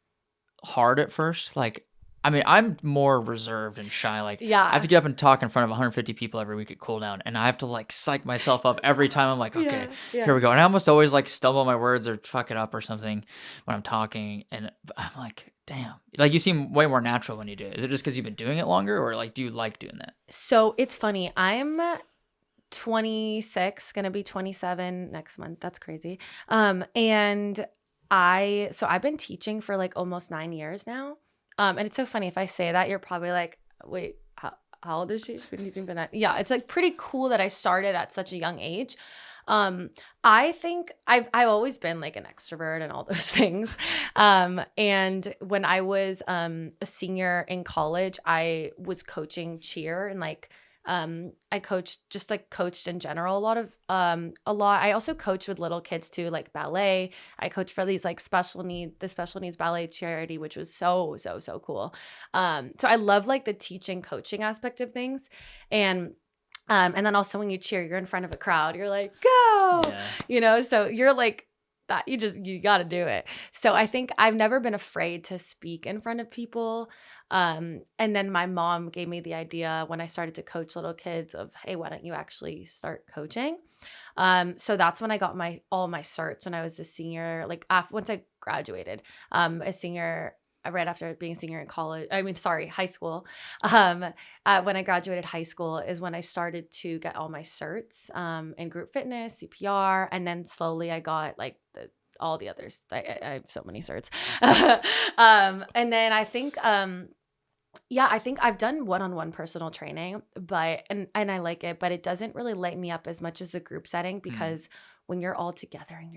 hard at first? Like, I mean, I'm more reserved and shy. Like, I have to get up and talk in front of 150 people every week at Cool Down, and I have to like psych myself up every time. I'm like, okay, here we go. And I almost always like stumble my words or fuck it up or something when I'm talking. And I'm like, damn, like you seem way more natural when you do it. Is it just because you've been doing it longer, or like, do you like doing that? So it's funny. I'm 26, gonna be 27 next month. That's crazy. And I've been teaching for like almost 9 years now. And it's so funny. If I say that, you're probably like, wait, how old is she? She's been teaching for 9. Yeah, it's like pretty cool that I started at such a young age. I think I've always been like an extrovert and all those things. And when I was a senior in college, I was coaching cheer, and like I coached in general a lot. I also coach with little kids too, like ballet. I coach for these like the special needs ballet charity, which was so cool. So I love like the teaching coaching aspect of things. And then also when you cheer, you're in front of a crowd, you're like, go, you know, so you're like that, you got to do it. So I think I've never been afraid to speak in front of people. And then my mom gave me the idea when I started to coach little kids of, hey, why don't you actually start coaching? So that's when I got all my certs when I was a senior, like once I graduated, a senior, right after being a senior in high school. When I graduated high school is when I started to get all my certs in group fitness, CPR, and then slowly I got like all the others. I have so many certs. And then I think I think I've done one-on-one personal training, and I like it, but it doesn't really light me up as much as a group setting, because when you're all together and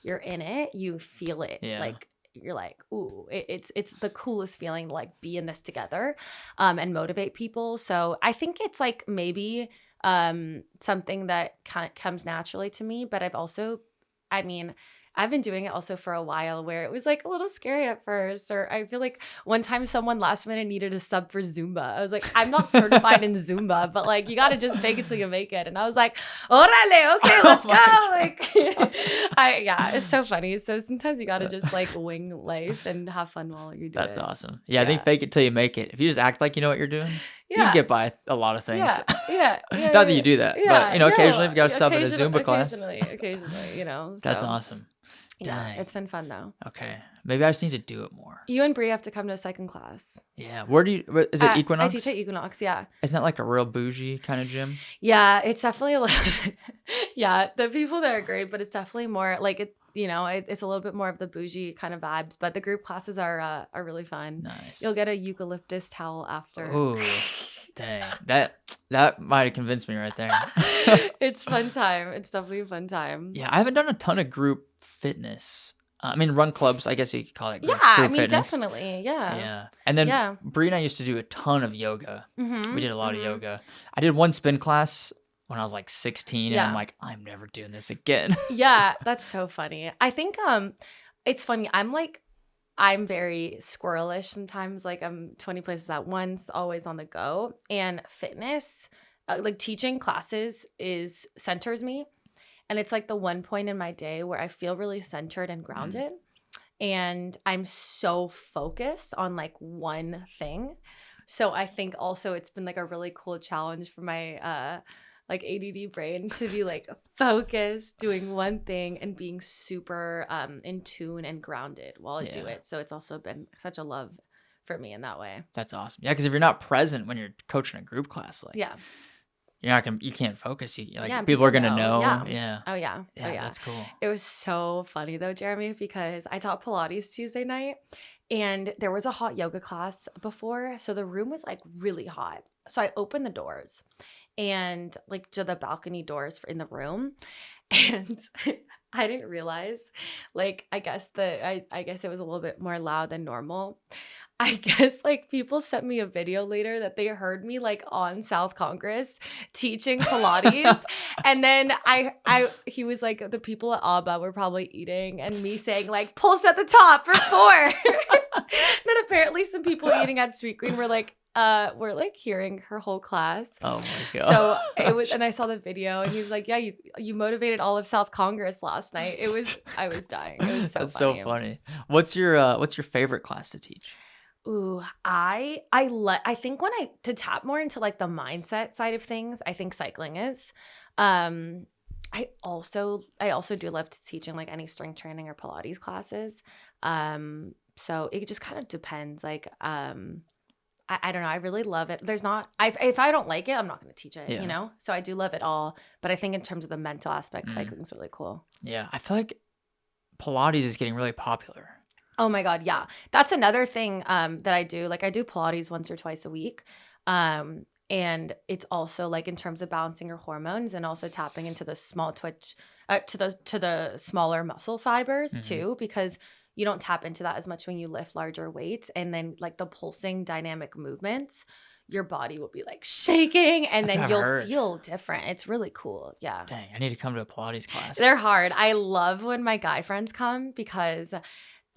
you're in it, you feel it. Like, you're like, ooh, it's the coolest feeling to like be in this together, and motivate people. So I think it's like maybe something that comes naturally to me, but I've also, I mean, I've been doing it also for a while where it was like a little scary at first. Or I feel like one time someone last minute needed a sub for Zumba. I was like, I'm not certified in Zumba, but like you got to just fake it till you make it. And I was like, orale, okay, let's go. Like, it's so funny. So sometimes you got to just like wing life and have fun while you do it. That's awesome. Yeah, I think fake it till you make it. If you just act like you know what you're doing, you can get by a lot of things. Not that you do that, but occasionally if you got to sub in a Zumba class. Occasionally, you know. That's awesome. Dang. Yeah, it's been fun though. Okay, maybe I just need to do it more. You and Bree have to come to a second class. Yeah, is it Equinox? I teach at Equinox. Yeah. Isn't that like a real bougie kind of gym? Yeah, it's definitely yeah, the people there are great, but it's definitely more like it. You know, it's a little bit more of the bougie kind of vibes, but the group classes are really fun. Nice. You'll get a eucalyptus towel after. Ooh, dang, that might have convinced me right there. It's fun time. It's definitely a fun time. Yeah, I haven't done a ton of group fitness. I mean, run clubs, I guess you could call it group fitness. Definitely. Yeah. Yeah. And then Bree and I used to do a ton of yoga. Mm-hmm. We did a lot of yoga. I did one spin class when I was like 16 and I'm like, I'm never doing this again. Yeah, that's so funny. I think it's funny. I'm very squirrelish sometimes. Like I'm 20 places at once, always on the go. And fitness, like teaching classes centers me. And it's like the one point in my day where I feel really centered and grounded. And I'm so focused on like one thing. So I think also it's been like a really cool challenge for my like ADD brain to be like focused, doing one thing and being super in tune and grounded while I do it. So it's also been such a love for me in that way. That's awesome. Yeah, because if you're not present when you're coaching a group class, like you can't focus. People are gonna know. Yeah. Oh yeah. That's cool. It was so funny though, Jeremy, because I taught Pilates Tuesday night and there was a hot yoga class before. So the room was like really hot. So I opened the doors and like to the balcony doors in the room. And I didn't realize, like, I guess it was a little bit more loud than normal. I guess like people sent me a video later that they heard me like on South Congress teaching Pilates. And then he was like, the people at Abba were probably eating and me saying like, pulse at the top for 4. Then apparently some people eating at Sweet Green were like hearing her whole class. Oh my god. So it was, and I saw the video and he was like, yeah, you motivated all of South Congress last night. I was dying. It was so That's funny. so funny. What's your favorite class to teach? Ooh, I think to tap more into like the mindset side of things, I think cycling is. I also do love teaching like any strength training or Pilates classes. So it just kind of depends. Like, I don't know. I really love it. If I don't like it, I'm not going to teach it, you know? So I do love it all. But I think in terms of the mental aspect, cycling is really cool. Yeah. I feel like Pilates is getting really popular. Oh my God. Yeah. That's another thing that I do. Like I do Pilates once or twice a week. And it's also like in terms of balancing your hormones and also tapping into the small twitch, to the smaller muscle fibers too, because you don't tap into that as much when you lift larger weights. And then like the pulsing dynamic movements, your body will be like shaking and then you'll feel different. It's really cool. Yeah. Dang, I need to come to a Pilates class. They're hard. I love when my guy friends come because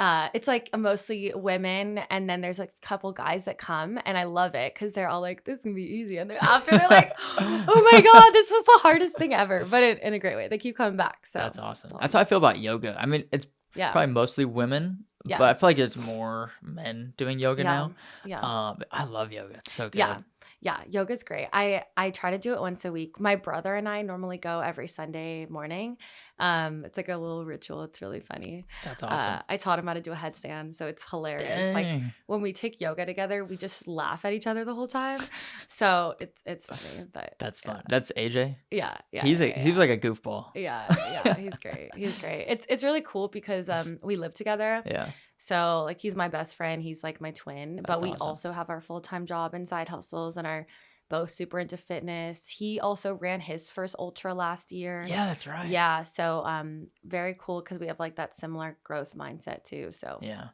it's like mostly women and then there's like a couple guys that come and I love it because they're all like, this is gonna be easy. And after they're like, oh my God, this was the hardest thing ever. But in a great way. They keep coming back. So that's awesome. That's how I feel about yoga. I mean, it's probably mostly women, but I feel like it's more men doing yoga now. Yeah. But I love yoga. It's so good. Yeah, yoga's great. I try to do it once a week. My brother and I normally go every Sunday morning. It's like a little ritual. It's really funny. That's awesome. I taught him how to do a headstand, so it's hilarious. Dang. Like when we take yoga together, we just laugh at each other the whole time. So it's funny, but that's fun. That's AJ. Yeah. He seems like a goofball. Yeah, he's great. He's great. It's really cool because we live together. Yeah. So like he's my best friend. He's like my twin, but we also have our full-time job and side hustles and are both super into fitness. He also ran his first ultra last year. Yeah, that's right. Yeah. So very cool because we have like that similar growth mindset too. So yeah.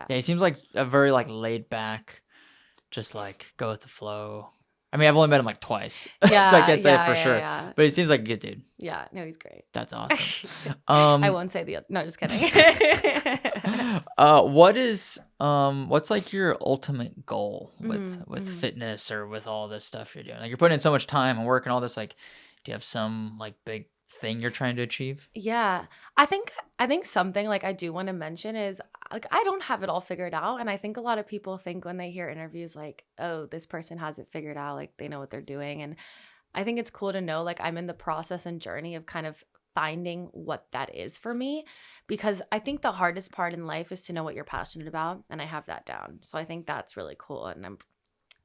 He seems like a very like laid back, just like go with the flow I mean, I've only met him like twice, Yeah, so I can't say yeah, it for yeah, sure. yeah. But he seems like a good dude. Yeah, no, he's great. That's awesome. I won't say the other. No, just kidding. What's like your ultimate goal with fitness or with all this stuff you're doing? Like you're putting in so much time and work and all this. Like, do you have some like big thing you're trying to achieve? Yeah, I think something like I do want to mention is like I don't have it all figured out, and I think a lot of people think when they hear interviews like, oh, this person has it figured out, like they know what they're doing, and I think it's cool to know like I'm in the process and journey of kind of finding what that is for me, because I think the hardest part in life is to know what you're passionate about, and I have that down. So I think that's really cool, and I'm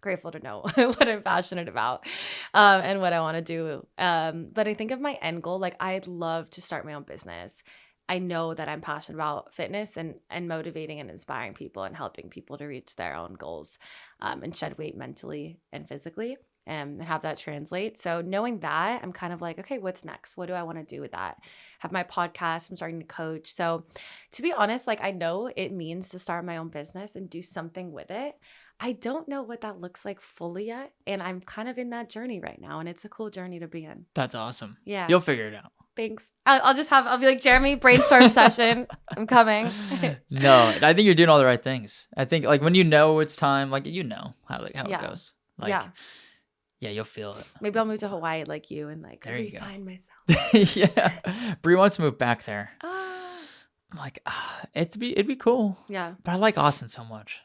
grateful to know what I'm passionate about and what I want to do. But I think of my end goal, like I'd love to start my own business. I know that I'm passionate about fitness and motivating and inspiring people and helping people to reach their own goals and shed weight mentally and physically and have that translate. So knowing that, I'm kind of like, okay, what's next? What do I want to do with that? Have my podcast, I'm starting to coach. So to be honest, like I know it means to start my own business and do something with it. I don't know what that looks like fully yet. And I'm kind of in that journey right now. And it's a cool journey to be in. That's awesome. Yeah. You'll figure it out. Thanks. I'll be like, Jeremy, brainstorm session. I'm coming. No, I think you're doing all the right things. I think like when you know it's time, like you know how it goes. Like, yeah, you'll feel it. Maybe I'll move to Hawaii like you and like there you refine go. myself. Yeah. Bree wants to move back there. I'm like, it'd be cool. Yeah. But I like Austin so much.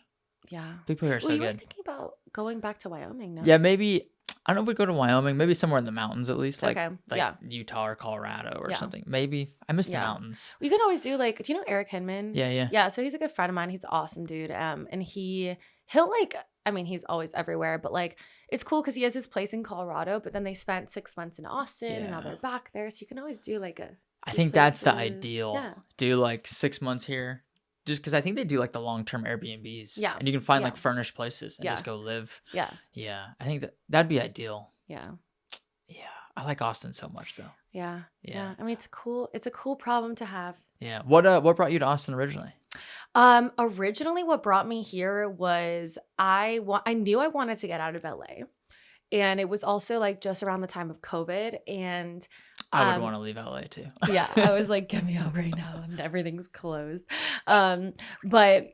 Yeah. People here are so you good. were thinking about going back to Wyoming now. Yeah, maybe. I don't know if we'd go to Wyoming. Maybe somewhere in the mountains at least, like yeah. Utah or Colorado or something. Maybe. I miss the mountains. You can always do like, do you know Eric Hinman? Yeah. Yeah, so he's a good friend of mine. He's an awesome dude. And he'll like, I mean, he's always everywhere, but like it's cool because he has his place in Colorado, but then they spent 6 months in Austin and now they're back there. So you can always do like I think that's the ideal. Yeah. Do like 6 months here. Just because I think they do like the long-term Airbnbs. Yeah. And you can find like furnished places and just go live. Yeah. Yeah. I think that'd be ideal. Yeah. Yeah. I like Austin so much though. Yeah. Yeah. I mean, it's a cool problem to have. Yeah. What brought you to Austin originally? Originally what brought me here was I knew I wanted to get out of LA. And it was also like just around the time of COVID, and I would want to leave LA too. Yeah, I was like, get me out right now, and everything's closed. But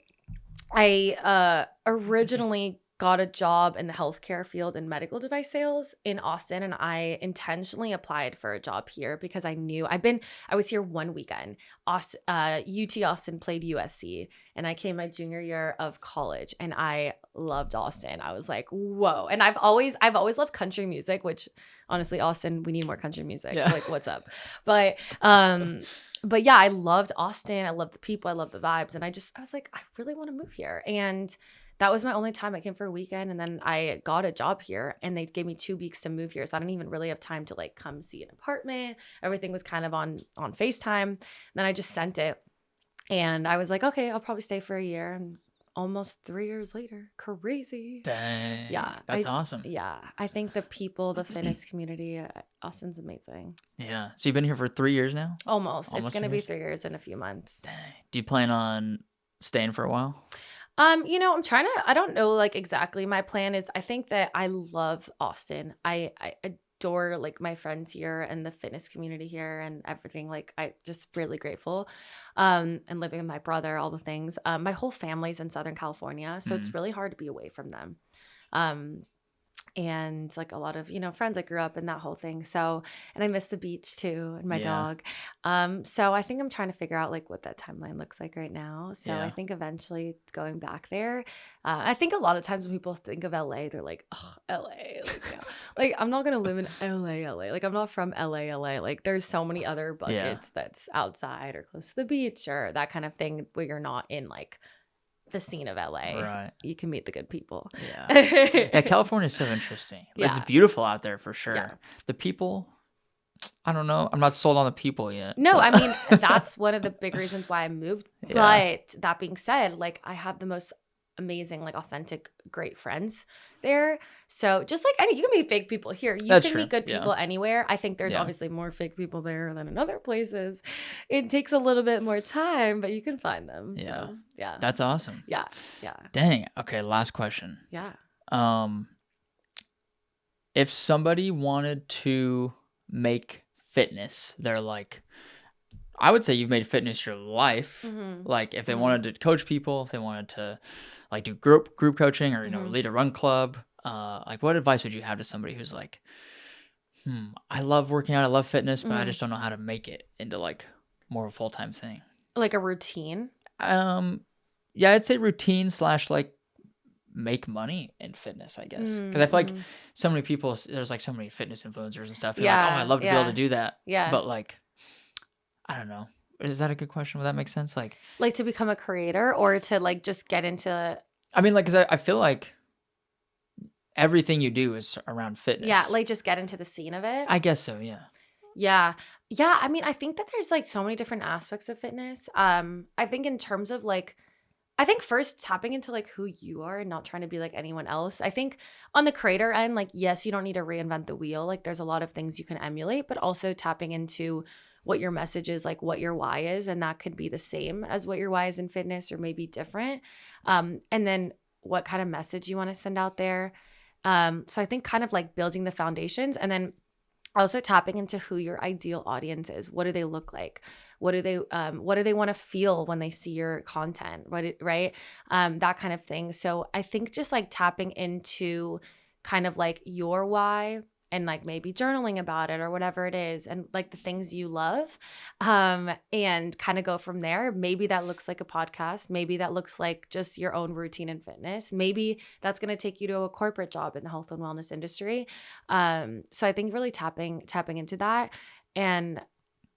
I originally got a job in the healthcare field in medical device sales in Austin, and I intentionally applied for a job here because I knew I was here one weekend. UT Austin played USC, and I came my junior year of college, and I loved Austin. I was like, whoa. And I've always loved country music, which honestly, Austin, we need more country music. Yeah. Like, what's up? But yeah, I loved Austin. I loved the people. I loved the vibes. And I was like, I really want to move here. And that was my only time. I came for a weekend, and then I got a job here, and they gave me 2 weeks to move here. So I didn't even really have time to like come see an apartment. Everything was kind of on FaceTime. And then I just sent it, and I was like, okay, I'll probably stay for a year. And almost 3 years later, crazy. Dang. Yeah. That's awesome. Yeah. I think the people, the fitness community, Austin's amazing. Yeah. So you've been here for 3 years now? Almost. It's going to be 3 years in a few months. Dang. Do you plan on staying for a while? I'm trying to, I don't know like exactly. My plan is, I think that I love Austin. I adore like my friends here and the fitness community here and everything. Like I just really grateful. And living with my brother, all the things. My whole family's in Southern California, so it's really hard to be away from them. And like a lot of, friends I grew up in, that whole thing. So, and I miss the beach too and my dog. So I think I'm trying to figure out like what that timeline looks like right now. So I think eventually going back there. I think a lot of times when people think of LA, they're like, oh, LA. Like I'm not going to live in LA. Like I'm not from LA. Like there's so many other buckets that's outside or close to the beach or that kind of thing where you're not in like the scene of LA. Right. You can meet the good people. Yeah. California is so interesting. It's beautiful out there for sure. Yeah. The people, I don't know. I'm not sold on the people yet. No, I mean, that's one of the big reasons why I moved. Yeah. But that being said, like I have the most amazing, like authentic, great friends there. So just like you can meet fake people here. You can meet good people anywhere. I think there's obviously more fake people there than in other places. It takes a little bit more time, but you can find them. Yeah. So, yeah. That's awesome. Yeah. Yeah. Dang. Okay. Last question. Yeah. if somebody wanted to make fitness, they're like, I would say you've made fitness your life. Like if they wanted to coach people, if they wanted to like do group coaching or, lead a run club, like what advice would you have to somebody who's like, I love working out, I love fitness, but I just don't know how to make it into like more of a full-time thing. Like a routine? Yeah, I'd say routine / like make money in fitness, I guess. Because I feel like so many people, there's like so many fitness influencers and stuff. You're like, oh, I'd love to be able to do that. Yeah. But like, I don't know. Is that a good question? Would that make sense? Like to become a creator or to like just get into... I mean, like, because I feel like everything you do is around fitness. Yeah, like just get into the scene of it. I guess so, yeah. Yeah. Yeah, I mean, I think that there's like so many different aspects of fitness. I think in terms of like, I think first tapping into like who you are and not trying to be like anyone else. I think on the creator end, like, yes, you don't need to reinvent the wheel. Like there's a lot of things you can emulate, but also tapping into what your message is, like what your why is. And that could be the same as what your why is in fitness or maybe different. And then what kind of message you want to send out there. So I think kind of like building the foundations and then also tapping into who your ideal audience is. What do they look like? What do they want to feel when they see your content? Right? That kind of thing. So I think just like tapping into kind of like your why and like maybe journaling about it or whatever it is and like the things you love and kind of go from there. Maybe that looks like a podcast. Maybe that looks like just your own routine in fitness. Maybe that's going to take you to a corporate job in the health and wellness industry. So I think really tapping into that. And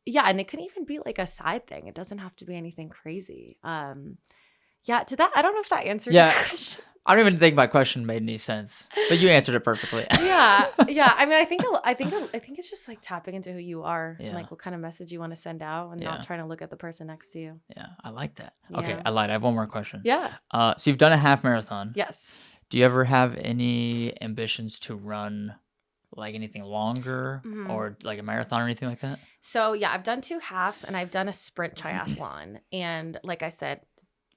yeah, and it can even be like a side thing. It doesn't have to be anything crazy. Yeah, to that, I don't know if that answered your question. I don't even think my question made any sense, but you answered it perfectly. Yeah. I mean, I think it's just like tapping into who you are and like what kind of message you want to send out, and not trying to look at the person next to you. Yeah, I like that. Okay, I lied. I have one more question. Yeah. So you've done a half marathon. Yes. Do you ever have any ambitions to run like anything longer or like a marathon or anything like that? So yeah, I've done 2 halves and I've done a sprint triathlon, and like I said,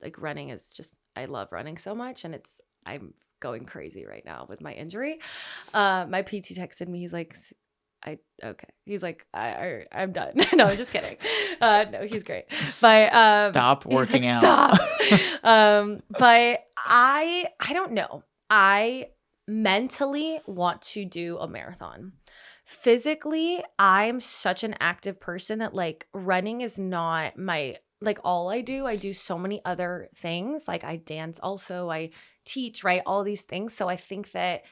like running is just, I love running so much, and I'm going crazy right now with my injury. My PT texted me. He's like, He's like, I'm done. No, I'm just kidding. No, he's great. But stop working out. Stop. But I don't know. I mentally want to do a marathon. Physically, I'm such an active person that like running is not my like all I do so many other things. Like I dance also, I teach, right? All these things. So I think that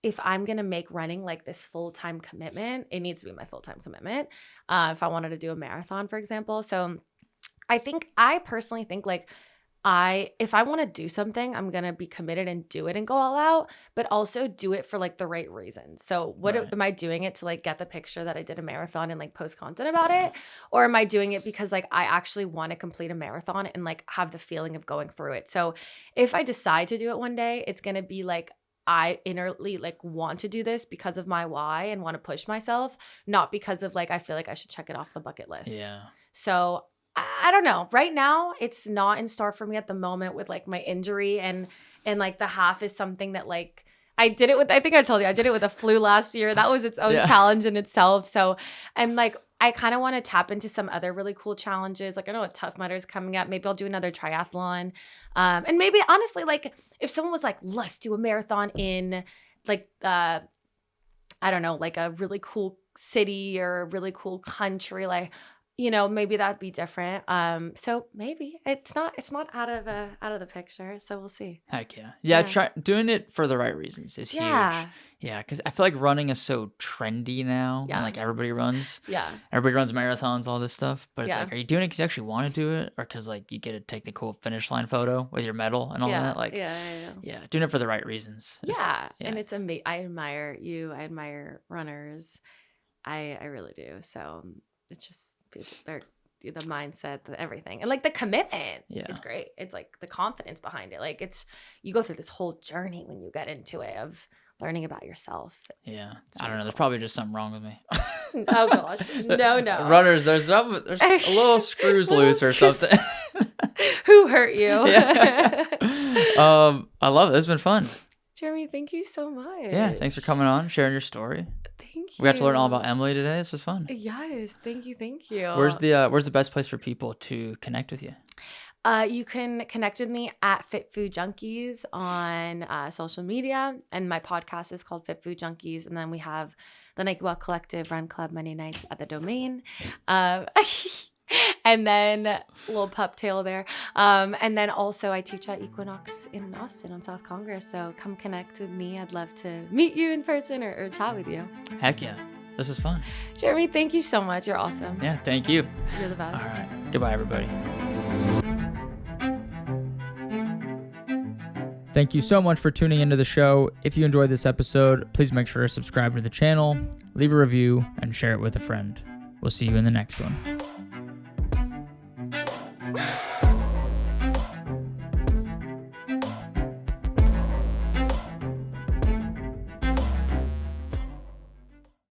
if I'm going to make running like this full-time commitment, it needs to be my full-time commitment. If I wanted to do a marathon, for example. So I personally think like if I want to do something, I'm going to be committed and do it and go all out, but also do it for like the right reasons. So am I doing it to like get the picture that I did a marathon and like post content about it? Or am I doing it because like I actually want to complete a marathon and like have the feeling of going through it? So if I decide to do it one day, it's going to be like, I innerly like want to do this because of my why and want to push myself, not because of like, I feel like I should check it off the bucket list. Yeah. So I don't know. Right now, it's not in store for me at the moment with like my injury and like the half is something that like I think I told you I did it with a flu last year. That was its own challenge in itself. So I'm like, I kind of want to tap into some other really cool challenges. Like I know a Tough Mudder is coming up. Maybe I'll do another triathlon. And maybe honestly, like if someone was like, let's do a marathon in like, I don't know, like a really cool city or a really cool country, like, you know, maybe that'd be different. So maybe it's not out of the picture. So we'll see. Heck yeah. Yeah. Doing it for the right reasons is huge. Yeah. Cause I feel like running is so trendy now. Yeah. And like everybody runs. Yeah. Everybody runs marathons, all this stuff. But it's like, are you doing it cause you actually want to do it? Or cause like you get to take the cool finish line photo with your medal and all that? Like, yeah. Doing it for the right reasons. And it's amazing. I admire you. I admire runners. I really do. So it's just, the mindset, everything, and like the commitment is great. It's like the confidence behind it. Like you go through this whole journey when you get into it of learning about yourself. Yeah, I don't know. There's probably just something wron with me. Oh gosh, no. Runners, there's a little screws loose or something. Who hurt you? I love it. It's been fun. Jeremy, thank you so much. Yeah, thanks for coming on, sharing your story. Thank you. We got to learn all about Emily today. This was fun. Yes, thank you. Where's the best place for people to connect with you? You can connect with me at Fit Food Junkies on social media, and my podcast is called Fit Food Junkies. And then we have the Nike Well Collective Run Club Monday nights at the Domain. And then little pup tail there. And then also I teach at Equinox in Austin on South Congress. So come connect with me. I'd love to meet you in person or chat with you. Heck yeah. This is fun. Jeremy, thank you so much. You're awesome. Yeah, thank you. You're the best. All right. Goodbye, everybody. Thank you so much for tuning into the show. If you enjoyed this episode, please make sure to subscribe to the channel, leave a review, and share it with a friend. We'll see you in the next one.